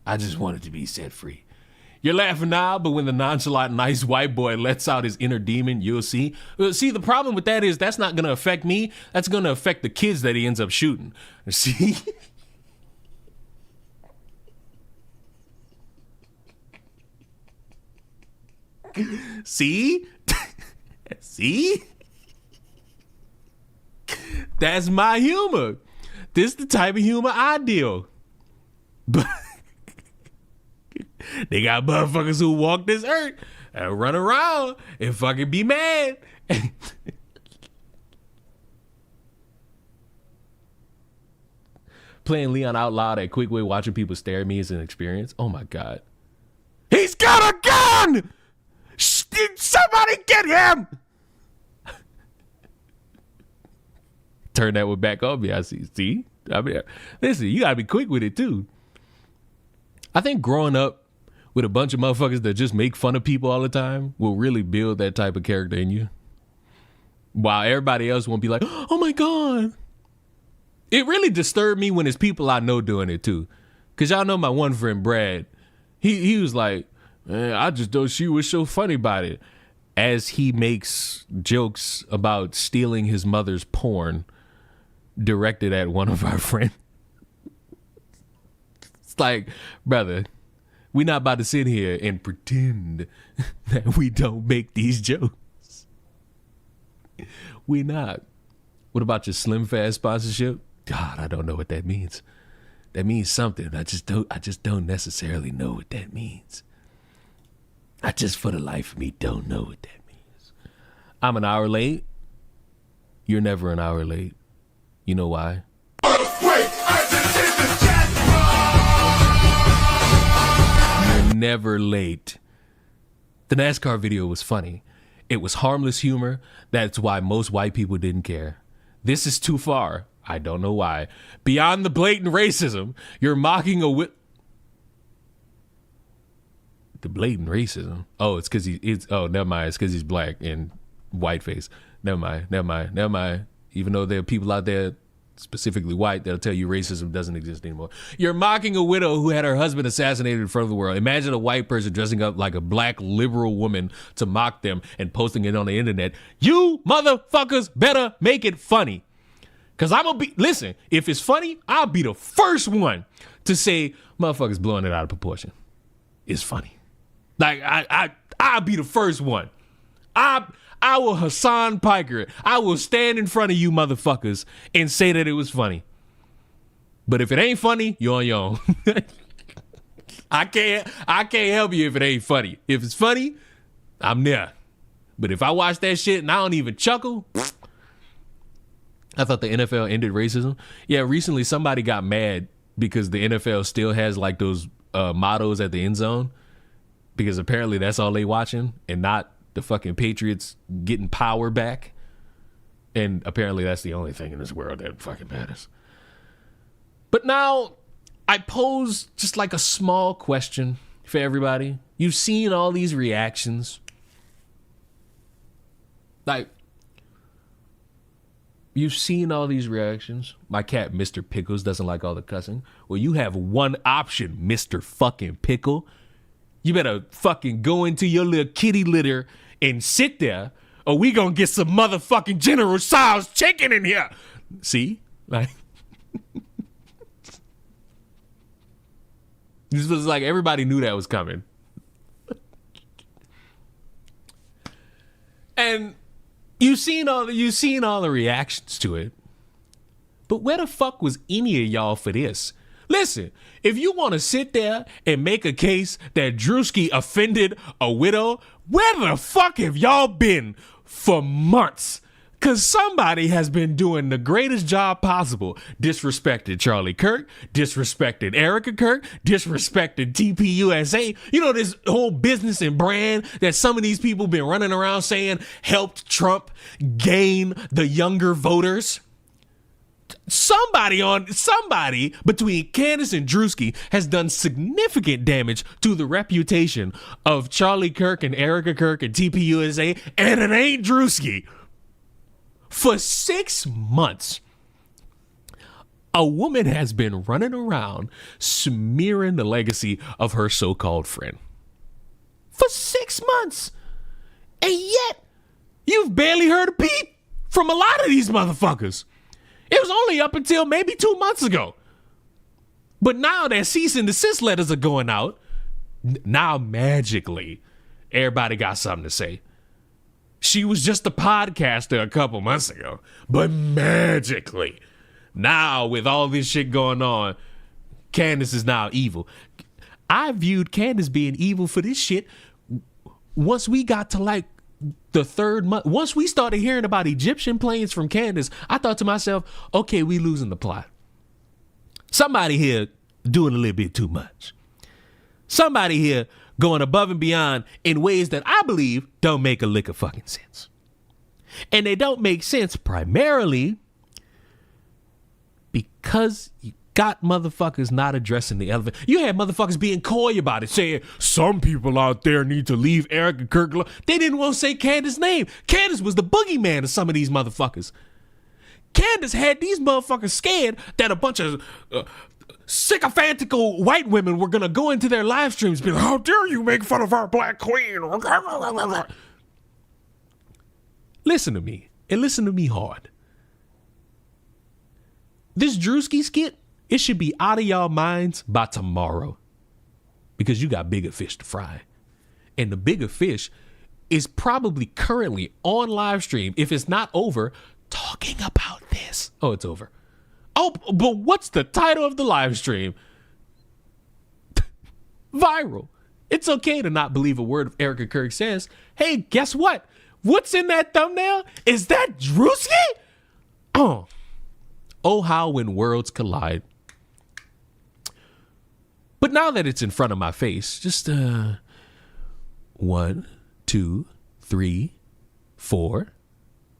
I just want it to be set free. You're laughing now, but when the nonchalant, nice white boy lets out his inner demon, you'll see. See, the problem with that is that's not going to affect me. That's going to affect the kids that he ends up shooting. See? See? See? That's my humor. This is the type of humor I deal. But they got motherfuckers who walk this earth and run around and fucking be mad. Playing Leon out loud at Quick Way, watching people stare at me is an experience. Oh my God. He's got a gun! Somebody get him! Turn that one back on me. I see? I mean, listen, you gotta be quick with it too. I think growing up with a bunch of motherfuckers that just make fun of people all the time will really build that type of character in you. While everybody else won't be like, oh my God. It really disturbed me when it's people I know doing it too. Cause y'all know my one friend, Brad, he was like, man, I just don't see what's so funny about it. As he makes jokes about stealing his mother's porn directed at one of our friends. It's like, brother, we're not about to sit here and pretend that we don't make these jokes. We not. What about your Slim Fast sponsorship? God, I don't know what that means. That means something. I just don't necessarily know what that means. I just, for the life of me, don't know what that means. I'm an hour late. You're never an hour late. You know why? You're never late. The NASCAR video was funny. It was harmless humor. That's why most white people didn't care. This is too far. I don't know why. Beyond the blatant racism, you're mocking a the blatant racism. Oh, it's because never mind. It's because he's black and whiteface. Never mind. Even though there are people out there, specifically white, that'll tell you racism doesn't exist anymore. You're mocking a widow who had her husband assassinated in front of the world. Imagine a white person dressing up like a black liberal woman to mock them and posting it on the internet. You motherfuckers better make it funny. Cause listen, if it's funny, I'll be the first one to say motherfuckers blowing it out of proportion. It's funny. Like I'll be the first one. I will Hassan Piker it. I will stand in front of you motherfuckers and say that it was funny. But if it ain't funny, you're on your own. I can't help you if it ain't funny. If it's funny, I'm there. But if I watch that shit and I don't even chuckle, I thought the NFL ended racism. Yeah, recently somebody got mad because the NFL still has like those mottos at the end zone, because apparently that's all they watching and not the fucking Patriots getting power back. And apparently that's the only thing in this world that fucking matters. But now I pose just like a small question for everybody. You've seen all these reactions. Like, you've seen all these reactions. My cat, Mr. Pickles, doesn't like all the cussing. Well, you have one option, Mr. fucking Pickle. You better fucking go into your little kitty litter and sit there, or we gonna get some motherfucking General Tso's chicken in here. See? Like, this was like everybody knew that was coming. And you've seen all the reactions to it. But where the fuck was any of y'all for this? Listen, if you want to sit there and make a case that Druski offended a widow, where the fuck have y'all been for months? Because somebody has been doing the greatest job possible. Disrespected Charlie Kirk, disrespected Erica Kirk, disrespected TPUSA. You know, this whole business and brand that some of these people been running around saying helped Trump gain the younger voters. Somebody between Candace and Druski has done significant damage to the reputation of Charlie Kirk and Erica Kirk and TPUSA, and it ain't Druski. For 6 months, a woman has been running around smearing the legacy of her so-called friend. For 6 months. And yet, you've barely heard a peep from a lot of these motherfuckers. It was only up until maybe 2 months ago. But now that cease and desist letters are going out, now magically, everybody got something to say. She was just a podcaster a couple months ago, but magically, now with all this shit going on, Candace is now evil. I viewed Candace being evil for this shit once we got to like the third month. Once we started hearing about Egyptian planes from Candace, I thought to myself, okay, we losing the plot. Somebody here doing a little bit too much. Somebody here going above and beyond in ways that I believe don't make a lick of fucking sense. And they don't make sense primarily because you got motherfuckers not addressing the elephant. You had motherfuckers being coy about it, saying some people out there need to leave Erica Kirk alone. They didn't want to say Candace's name. Candace was the boogeyman of some of these motherfuckers. Candace had these motherfuckers scared that a bunch of sycophantical white women were going to go into their live streams and be like, how dare you make fun of our black queen? Listen to me, and listen to me hard. This Druski skit, it should be out of y'all minds by tomorrow because you got bigger fish to fry. And the bigger fish is probably currently on live stream, if it's not over, talking about this. Oh, it's over. Oh, but what's the title of the live stream? Viral. It's okay to not believe a word of Erica Kirk says. Hey, guess what? What's in that thumbnail? Is that Druski? Oh, how when worlds collide. But now that it's in front of my face, just 1, 2, 3, 4,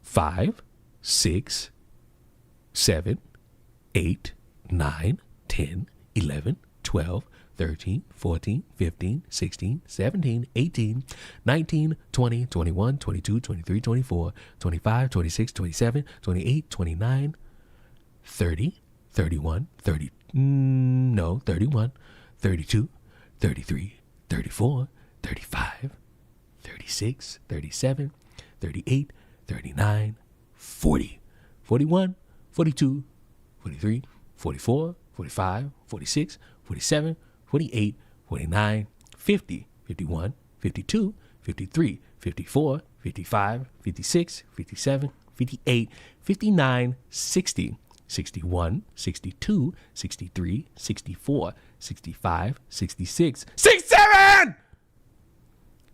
5, 6, 7, 8, 9, 10, 11, 12, 13, 14, 15, 16, 17, 18, 19, 20, 21, 22, 23, 24, 25, 26, 27, 28, 29, 30, 31, 30, 31, 32, 33, 34, 35, 36, 37, 38, 39, 40, 41, 42, 43, 44, 45, 46, 47, 48, 49, 50, 51, 52, 53, 54, 55, 56, 57, 58, 59, 60, 61, 62, 63, 64, 65, 66, 67,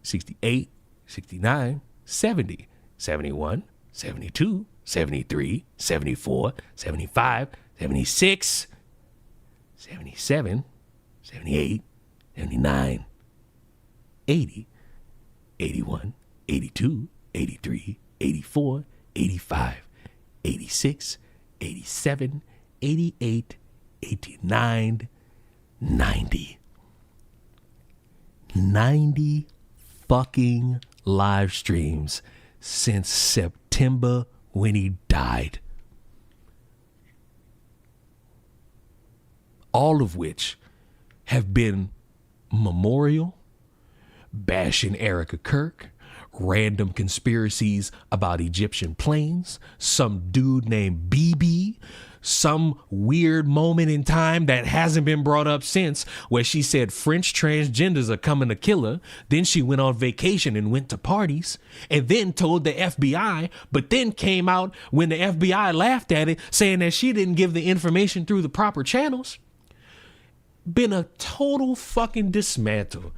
68, 69, 70, 71, 72, 73, 74, 75, 76, 77, 78, 79, 80, 81, 82, 83, 84, 85, 86, 87, 88, 89, 90. 90 fucking live streams since September when he died. All of which have been memorial, bashing Erica Kirk, random conspiracies about Egyptian planes, some dude named BB, some weird moment in time that hasn't been brought up since where she said French transgenders are coming to kill her. Then she went on vacation and went to parties and then told the FBI, but then came out when the FBI laughed at it saying that she didn't give the information through the proper channels. Been a total fucking dismantle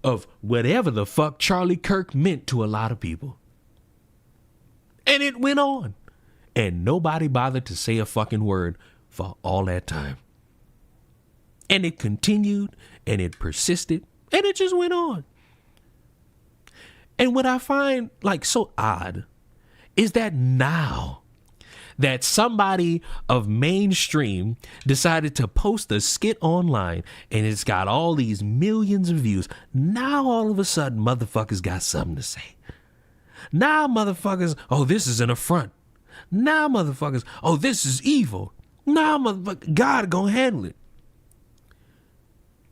of whatever the fuck Charlie Kirk meant to a lot of people. And it went on. And nobody bothered to say a fucking word for all that time. And it continued and it persisted and it just went on. And what I find like so odd is that now that somebody of mainstream decided to post a skit online and it's got all these millions of views, now all of a sudden motherfuckers got something to say. Now motherfuckers, oh, this is an affront. Now motherfuckers, oh, this is evil. Now motherfuckers, God gonna handle it.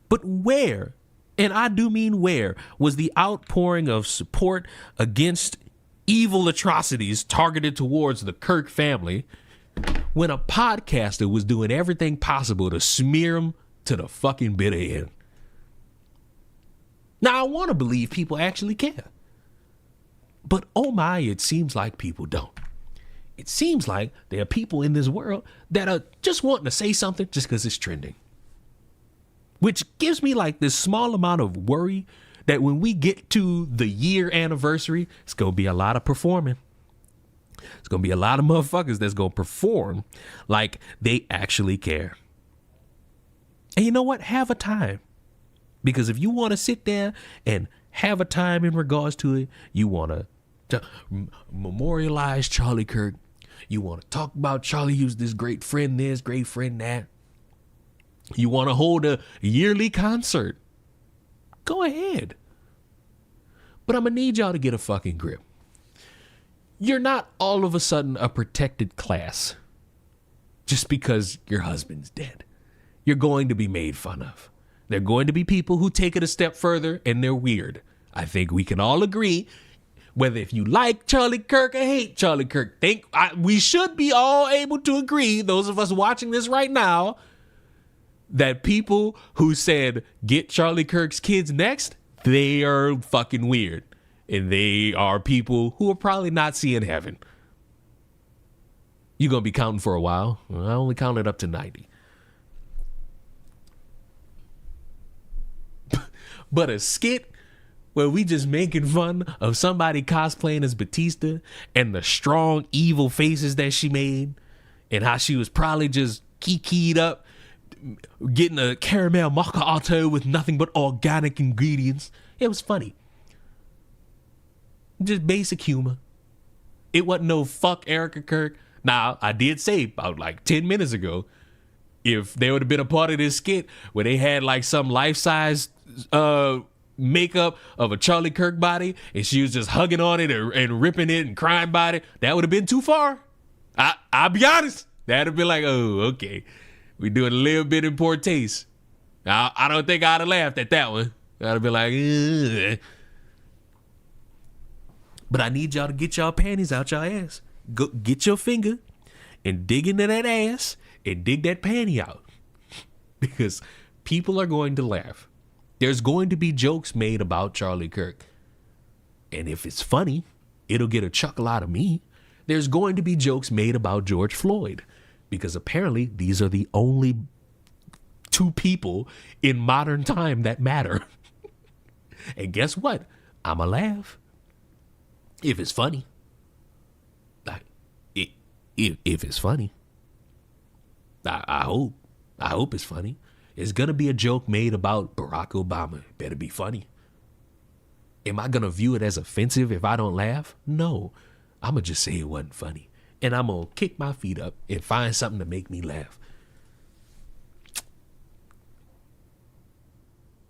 But where, and I do mean where, was the outpouring of support against evil atrocities targeted towards the Kirk family when a podcaster was doing everything possible to smear them to the fucking bitter end? Now, I want to believe people actually care. But oh my, it seems like people don't. It seems like there are people in this world that are just wanting to say something just because it's trending. Which gives me like this small amount of worry that when we get to the year anniversary, it's going to be a lot of performing. It's going to be a lot of motherfuckers that's going to perform like they actually care. And you know what? Have a time. Because if you want to sit there and have a time in regards to it, you want to memorialize Charlie Kirk. You want to talk about Charlie Hughes, this great friend, that. You want to hold a yearly concert. Go ahead. But I'm going to need y'all to get a fucking grip. You're not all of a sudden a protected class just because your husband's dead. You're going to be made fun of. There are going to be people who take it a step further and they're weird. I think we can all agree, whether if you like Charlie Kirk or hate Charlie Kirk, we should be all able to agree, those of us watching this right now, that people who said get Charlie Kirk's kids next, they are fucking weird. And they are people who are probably not seeing heaven. You're going to be counting for a while. I only counted up to 90. But a skit where we just making fun of somebody cosplaying as Batista and the strong evil faces that she made and how she was probably just kikied up getting a caramel macchiato with nothing but organic ingredients. It was funny. Just basic humor. It wasn't no fuck Erica Kirk. Now, I did say about like 10 minutes ago, if there would have been a part of this skit where they had like some life-size makeup of a Charlie Kirk body and she was just hugging on it and ripping it and crying about it, that would have been too far. I'll be honest. That'd have been like, oh, okay. We're doing a little bit in poor taste. I don't think I'd have laughed at that one. I'd have been like, ugh. But I need y'all to get y'all panties out y'all ass. Go get your finger and dig into that ass and dig that panty out. Because people are going to laugh. There's going to be jokes made about Charlie Kirk. And if it's funny, it'll get a chuckle out of me. There's going to be jokes made about George Floyd. Because apparently these are the only two people in modern time that matter. And guess what? I'ma laugh. If it's funny. Like, if it's funny. I hope it's funny. It's gonna be a joke made about Barack Obama. It better be funny. Am I gonna view it as offensive if I don't laugh? No. I'ma just say it wasn't funny. And I'm gonna kick my feet up and find something to make me laugh.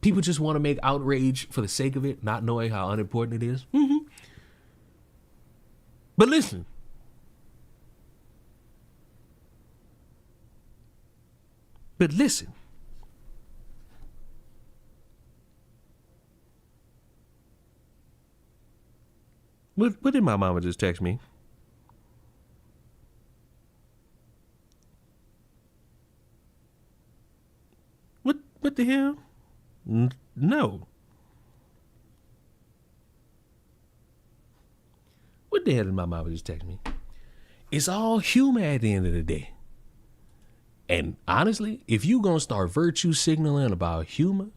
People just want to make outrage for the sake of it, not knowing how unimportant it is. Mm-hmm. But listen. What did my mama just text me? What the hell? No. What the hell did my mama just text me? It's all humor at the end of the day. And honestly, if you gonna start virtue signaling about humor,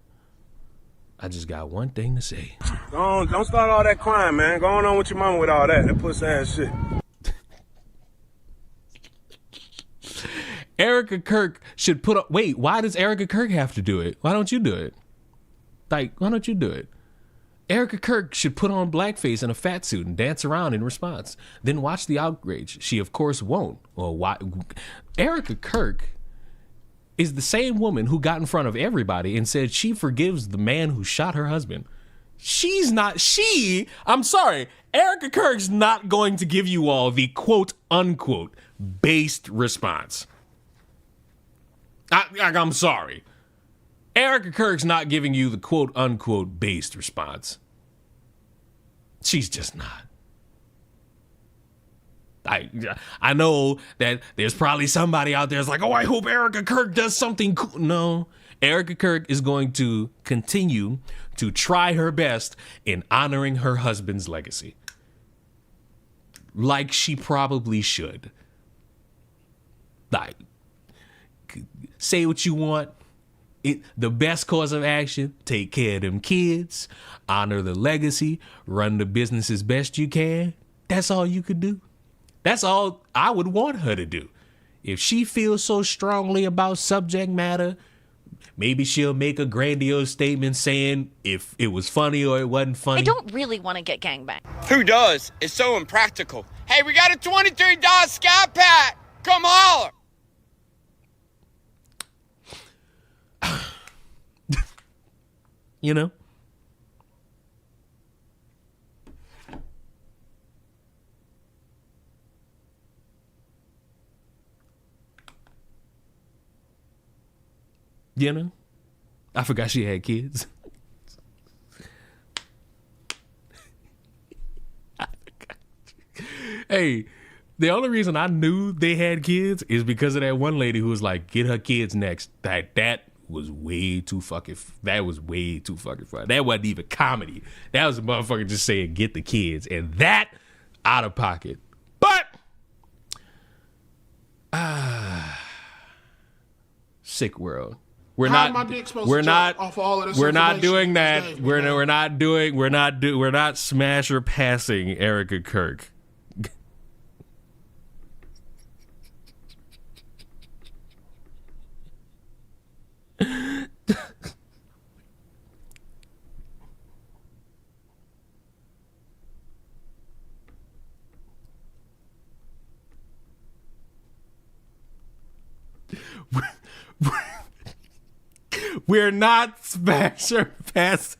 I just got one thing to say. Don't start all that crying, man. Go on with your mama with all that pussy ass shit. Erica Kirk should put up. Wait, why does Erica Kirk have to do it? Why don't you do it? Like, why don't you do it? Erica Kirk should put on blackface and a fat suit and dance around in response. Then watch the outrage. She, of course, won't. Well, why? Erica Kirk is the same woman who got in front of everybody and said she forgives the man who shot her husband. I'm sorry, Erica Kirk's not going to give you all the quote unquote based response. I'm sorry. Erica Kirk's not giving you the quote unquote based response. She's just not. I know that there's probably somebody out there that's like, oh, I hope Erica Kirk does something cool. No, Erica Kirk is going to continue to try her best in honoring her husband's legacy. Like she probably should. Like, say what you want. The best course of action, take care of them kids, honor the legacy, run the business as best you can. That's all you could do. That's all I would want her to do. If she feels so strongly about subject matter, maybe she'll make a grandiose statement saying if it was funny or it wasn't funny. I don't really want to get gangbanged. Who does? It's so impractical. Hey, we got a $23 Sky Pack. Come holler. You know? You know? I forgot she had kids. Hey, the only reason I knew they had kids is because of that one lady who was like, get her kids next. That was way too fucking funny. That wasn't even comedy. That was a motherfucker just saying, get the kids. And that, out of pocket. But, sick world. We're not doing that. We're not smash or passing Erica Kirk. We're not smash or passing.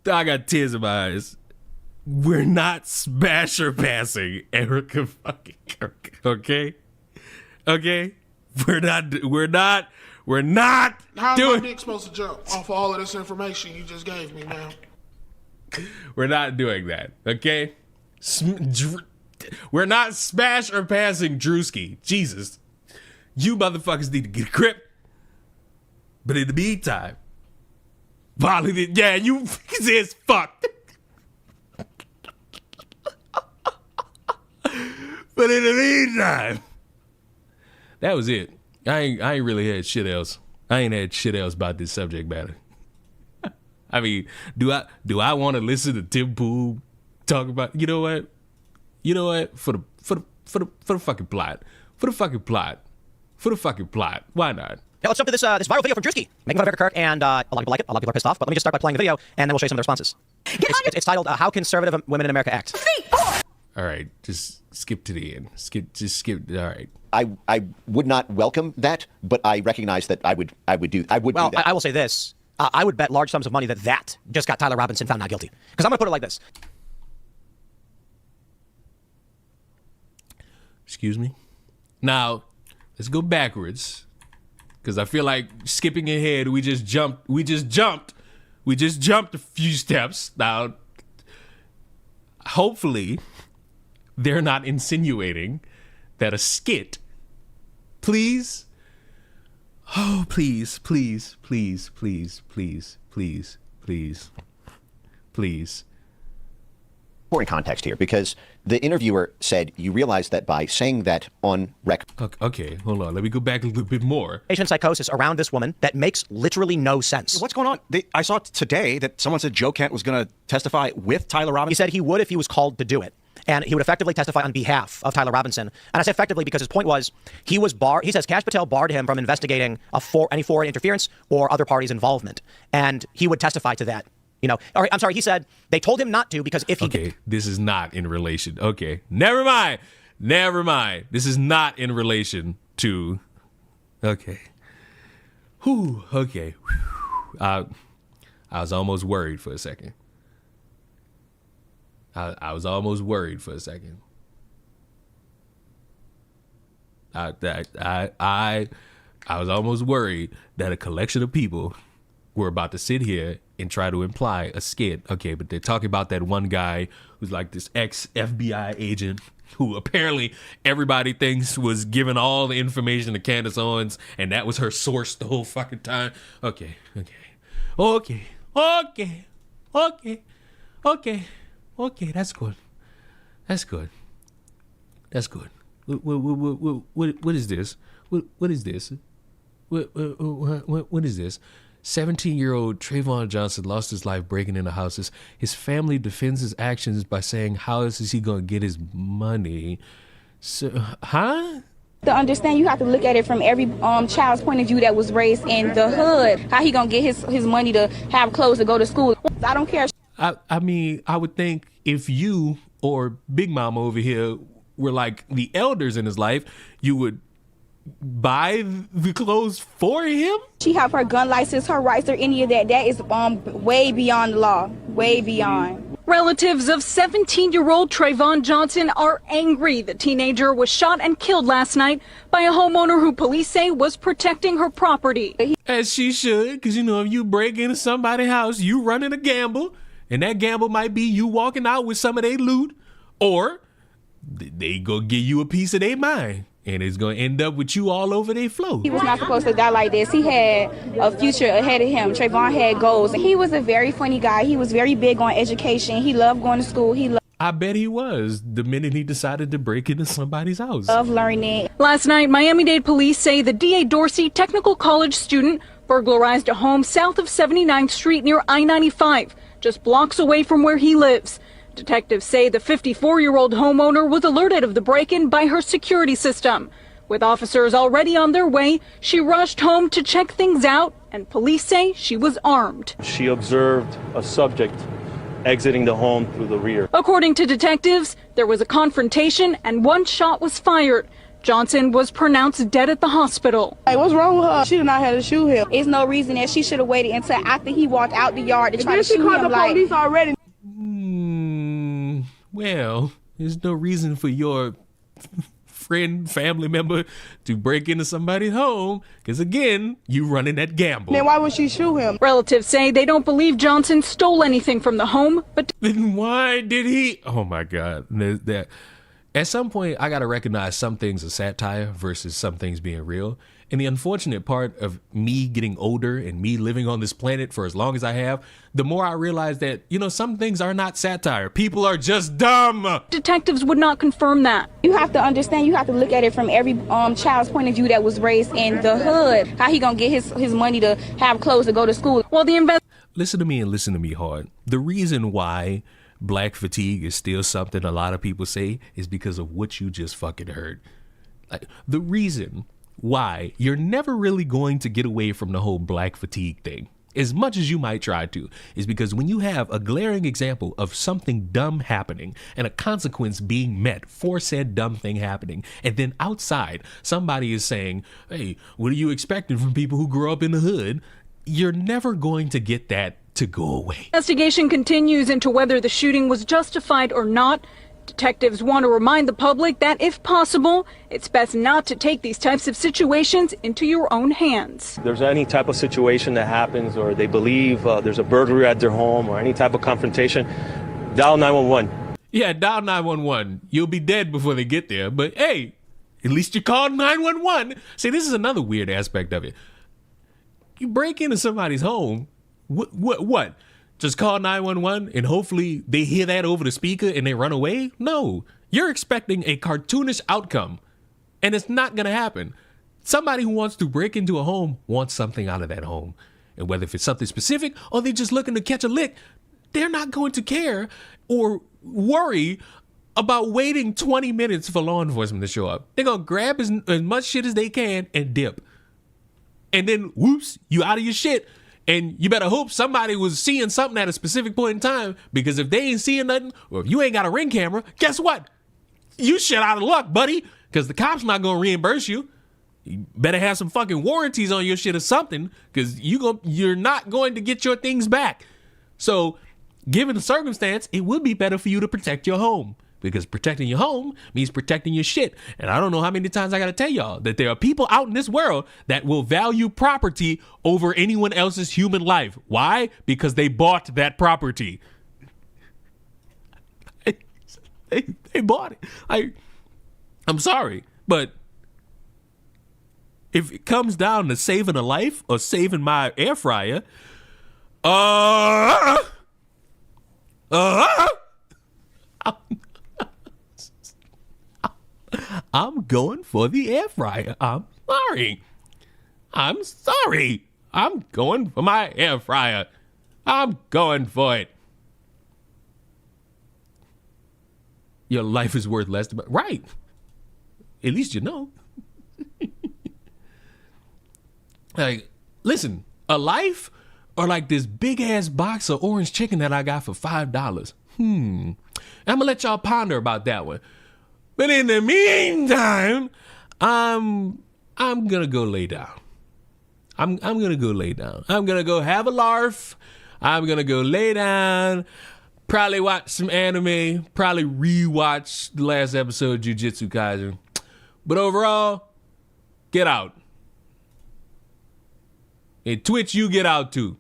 I got tears in my eyes. We're not smash or passing Erica fucking Kirk. Okay? We're not How doing. am I dick supposed to jump off of all of this information you just gave me, man? We're not doing that. Okay? We're not smash or passing Druski. Jesus. You motherfuckers need to get a grip. But in the meantime, Volley, yeah, you is fucked. But in the meantime, that was it. I ain't really had shit else. I ain't had shit else about this subject matter. I mean, do I want to listen to Tim Pool talk about? You know what? For the fucking plot. Why not? Now let's jump to this viral video from Druski, making fun of Erica Kirk, and a lot of people like it. A lot of people are pissed off. But let me just start by playing the video, and then we'll show you some of the responses. It's titled "How Conservative Women in America Act." All right, just skip to the end. Skip. All right. I would not welcome that, but I recognize that I would do that. Well, I will say this. I would bet large sums of money that just got Tyler Robinson found not guilty. Because I'm going to put it like this. Excuse me. Now, let's go backwards. Because I feel like skipping ahead, we just jumped a few steps. Now, hopefully, they're not insinuating that a skit, please, oh, please. Important context here, because The interviewer said, you realize that by saying that on record. Okay, hold on. Let me go back a little bit more. Psychosis around this woman that makes literally no sense. What's going on? I saw today that someone said Joe Kent was going to testify with Tyler Robinson. He said he would if he was called to do it. And he would effectively testify on behalf of Tyler Robinson. And I say effectively because his point was he was barred. He says Kash Patel barred him from investigating any foreign interference or other parties' involvement. And he would testify to that. Or I'm sorry, he said they told him not to because if he... Okay, this is not in relation. Okay, never mind. This is not in relation to... Okay. Whew, okay. I was almost worried for a second. I was almost worried for a second. I was almost worried that a collection of people were about to sit here and try to imply a skit. Okay, but they're talking about that one guy who's like this ex-FBI agent who apparently everybody thinks was giving all the information to Candace Owens, and that was her source the whole fucking time. Okay. That's good. What is this? What is this? What is this? 17-year-old Trayvon Johnson lost his life breaking into houses. His family defends his actions by saying, how is he going to get his money? So, huh? To understand, you have to look at it from every child's point of view that was raised in the hood. How he gonna get his money to have clothes to go to school? I don't care. I mean, I would think if you or Big Mama over here were like the elders in his life, you would buy the clothes for him. She have her gun license, her rights, or any of that. That is way beyond the law. Way beyond. Relatives of 17-year-old Trayvon Johnson are angry. The teenager was shot and killed last night by a homeowner who police say was protecting her property. As she should, because if you break into somebody's house, you running a gamble, and that gamble might be you walking out with some of their loot, or they go give you a piece of their mind. And it's going to end up with you all over their floor. He was not supposed to die like this. He had a future ahead of him. Trayvon had goals. He was a very funny guy. He was very big on education. He loved going to school. I bet he was the minute he decided to break into somebody's house. Loved learning. Last night, Miami-Dade police say the D.A. Dorsey Technical College student burglarized a home south of 79th Street near I-95, just blocks away from where he lives. Detectives say the 54-year-old homeowner was alerted of the break-in by her security system. With officers already on their way, she rushed home to check things out, and police say she was armed. She observed a subject exiting the home through the rear. According to detectives, there was a confrontation and one shot was fired. Johnson was pronounced dead at the hospital. Hey, what's wrong with her? She did not have to shoot him. There's no reason that she should have waited until after he walked out the yard to try to shoot him. She called the police already. Well, there's no reason for your family member to break into somebody's home, because again, you running that gamble. Then why would she shoot him? Relatives say they don't believe Johnson stole anything from the home, but then why did he? Oh my God. At some point, I got to recognize some things are satire versus some things being real. And the unfortunate part of me getting older and me living on this planet for as long as I have, the more I realize that, some things are not satire. People are just dumb. Detectives would not confirm that. You have to understand, you have to look at it from every child's point of view that was raised in the hood. How he gonna get his money to have clothes to go to school? Well, listen to me and listen to me hard. The reason why black fatigue is still something a lot of people say is because of what you just fucking heard. Like, the reason why you're never really going to get away from the whole black fatigue thing, as much as you might try to, is because when you have a glaring example of something dumb happening and a consequence being met for said dumb thing happening, and then outside somebody is saying, hey, what are you expecting from people who grew up in the hood? You're never going to get that to go away. Investigation continues into whether the shooting was justified or not. Detectives want to remind the public that, if possible, it's best not to take these types of situations into your own hands. If there's any type of situation that happens, or they believe there's a burglary at their home, or any type of confrontation, dial 911. Yeah, dial 911. You'll be dead before they get there, but hey, at least you called 911. See, this is another weird aspect of it. You break into somebody's home, what? just call 911 and hopefully they hear that over the speaker and they run away? No, you're expecting a cartoonish outcome, and it's not going to happen. Somebody who wants to break into a home wants something out of that home. And whether if it's something specific or they're just looking to catch a lick, they're not going to care or worry about waiting 20 minutes for law enforcement to show up. They're going to grab as much shit as they can and dip. And then, whoops, you out of your shit. And you better hope somebody was seeing something at a specific point in time, because if they ain't seeing nothing, or if you ain't got a Ring camera, guess what? You shit out of luck, buddy, because the cop's not going to reimburse you. You better have some fucking warranties on your shit or something, because you're not going to get your things back. So, given the circumstance, it would be better for you to protect your home, because protecting your home means protecting your shit. And I don't know how many times I got to tell y'all that there are people out in this world that will value property over anyone else's human life. Why? Because they bought that property. They bought it. I'm sorry, but if it comes down to saving a life or saving my air fryer, I'm going for the air fryer. I'm sorry. I'm going for my air fryer. I'm going for it. Your life is worth less than... Right. At least you know. Like, listen, a life or like this big ass box of orange chicken that I got for $5. I'm gonna let y'all ponder about that one. But in the meantime, I'm gonna go lay down. I'm gonna go lay down. I'm gonna go have a larf. I'm gonna go lay down. Probably watch some anime. Probably rewatch the last episode of Jujutsu Kaisen. But overall, get out. And Twitch, you get out too.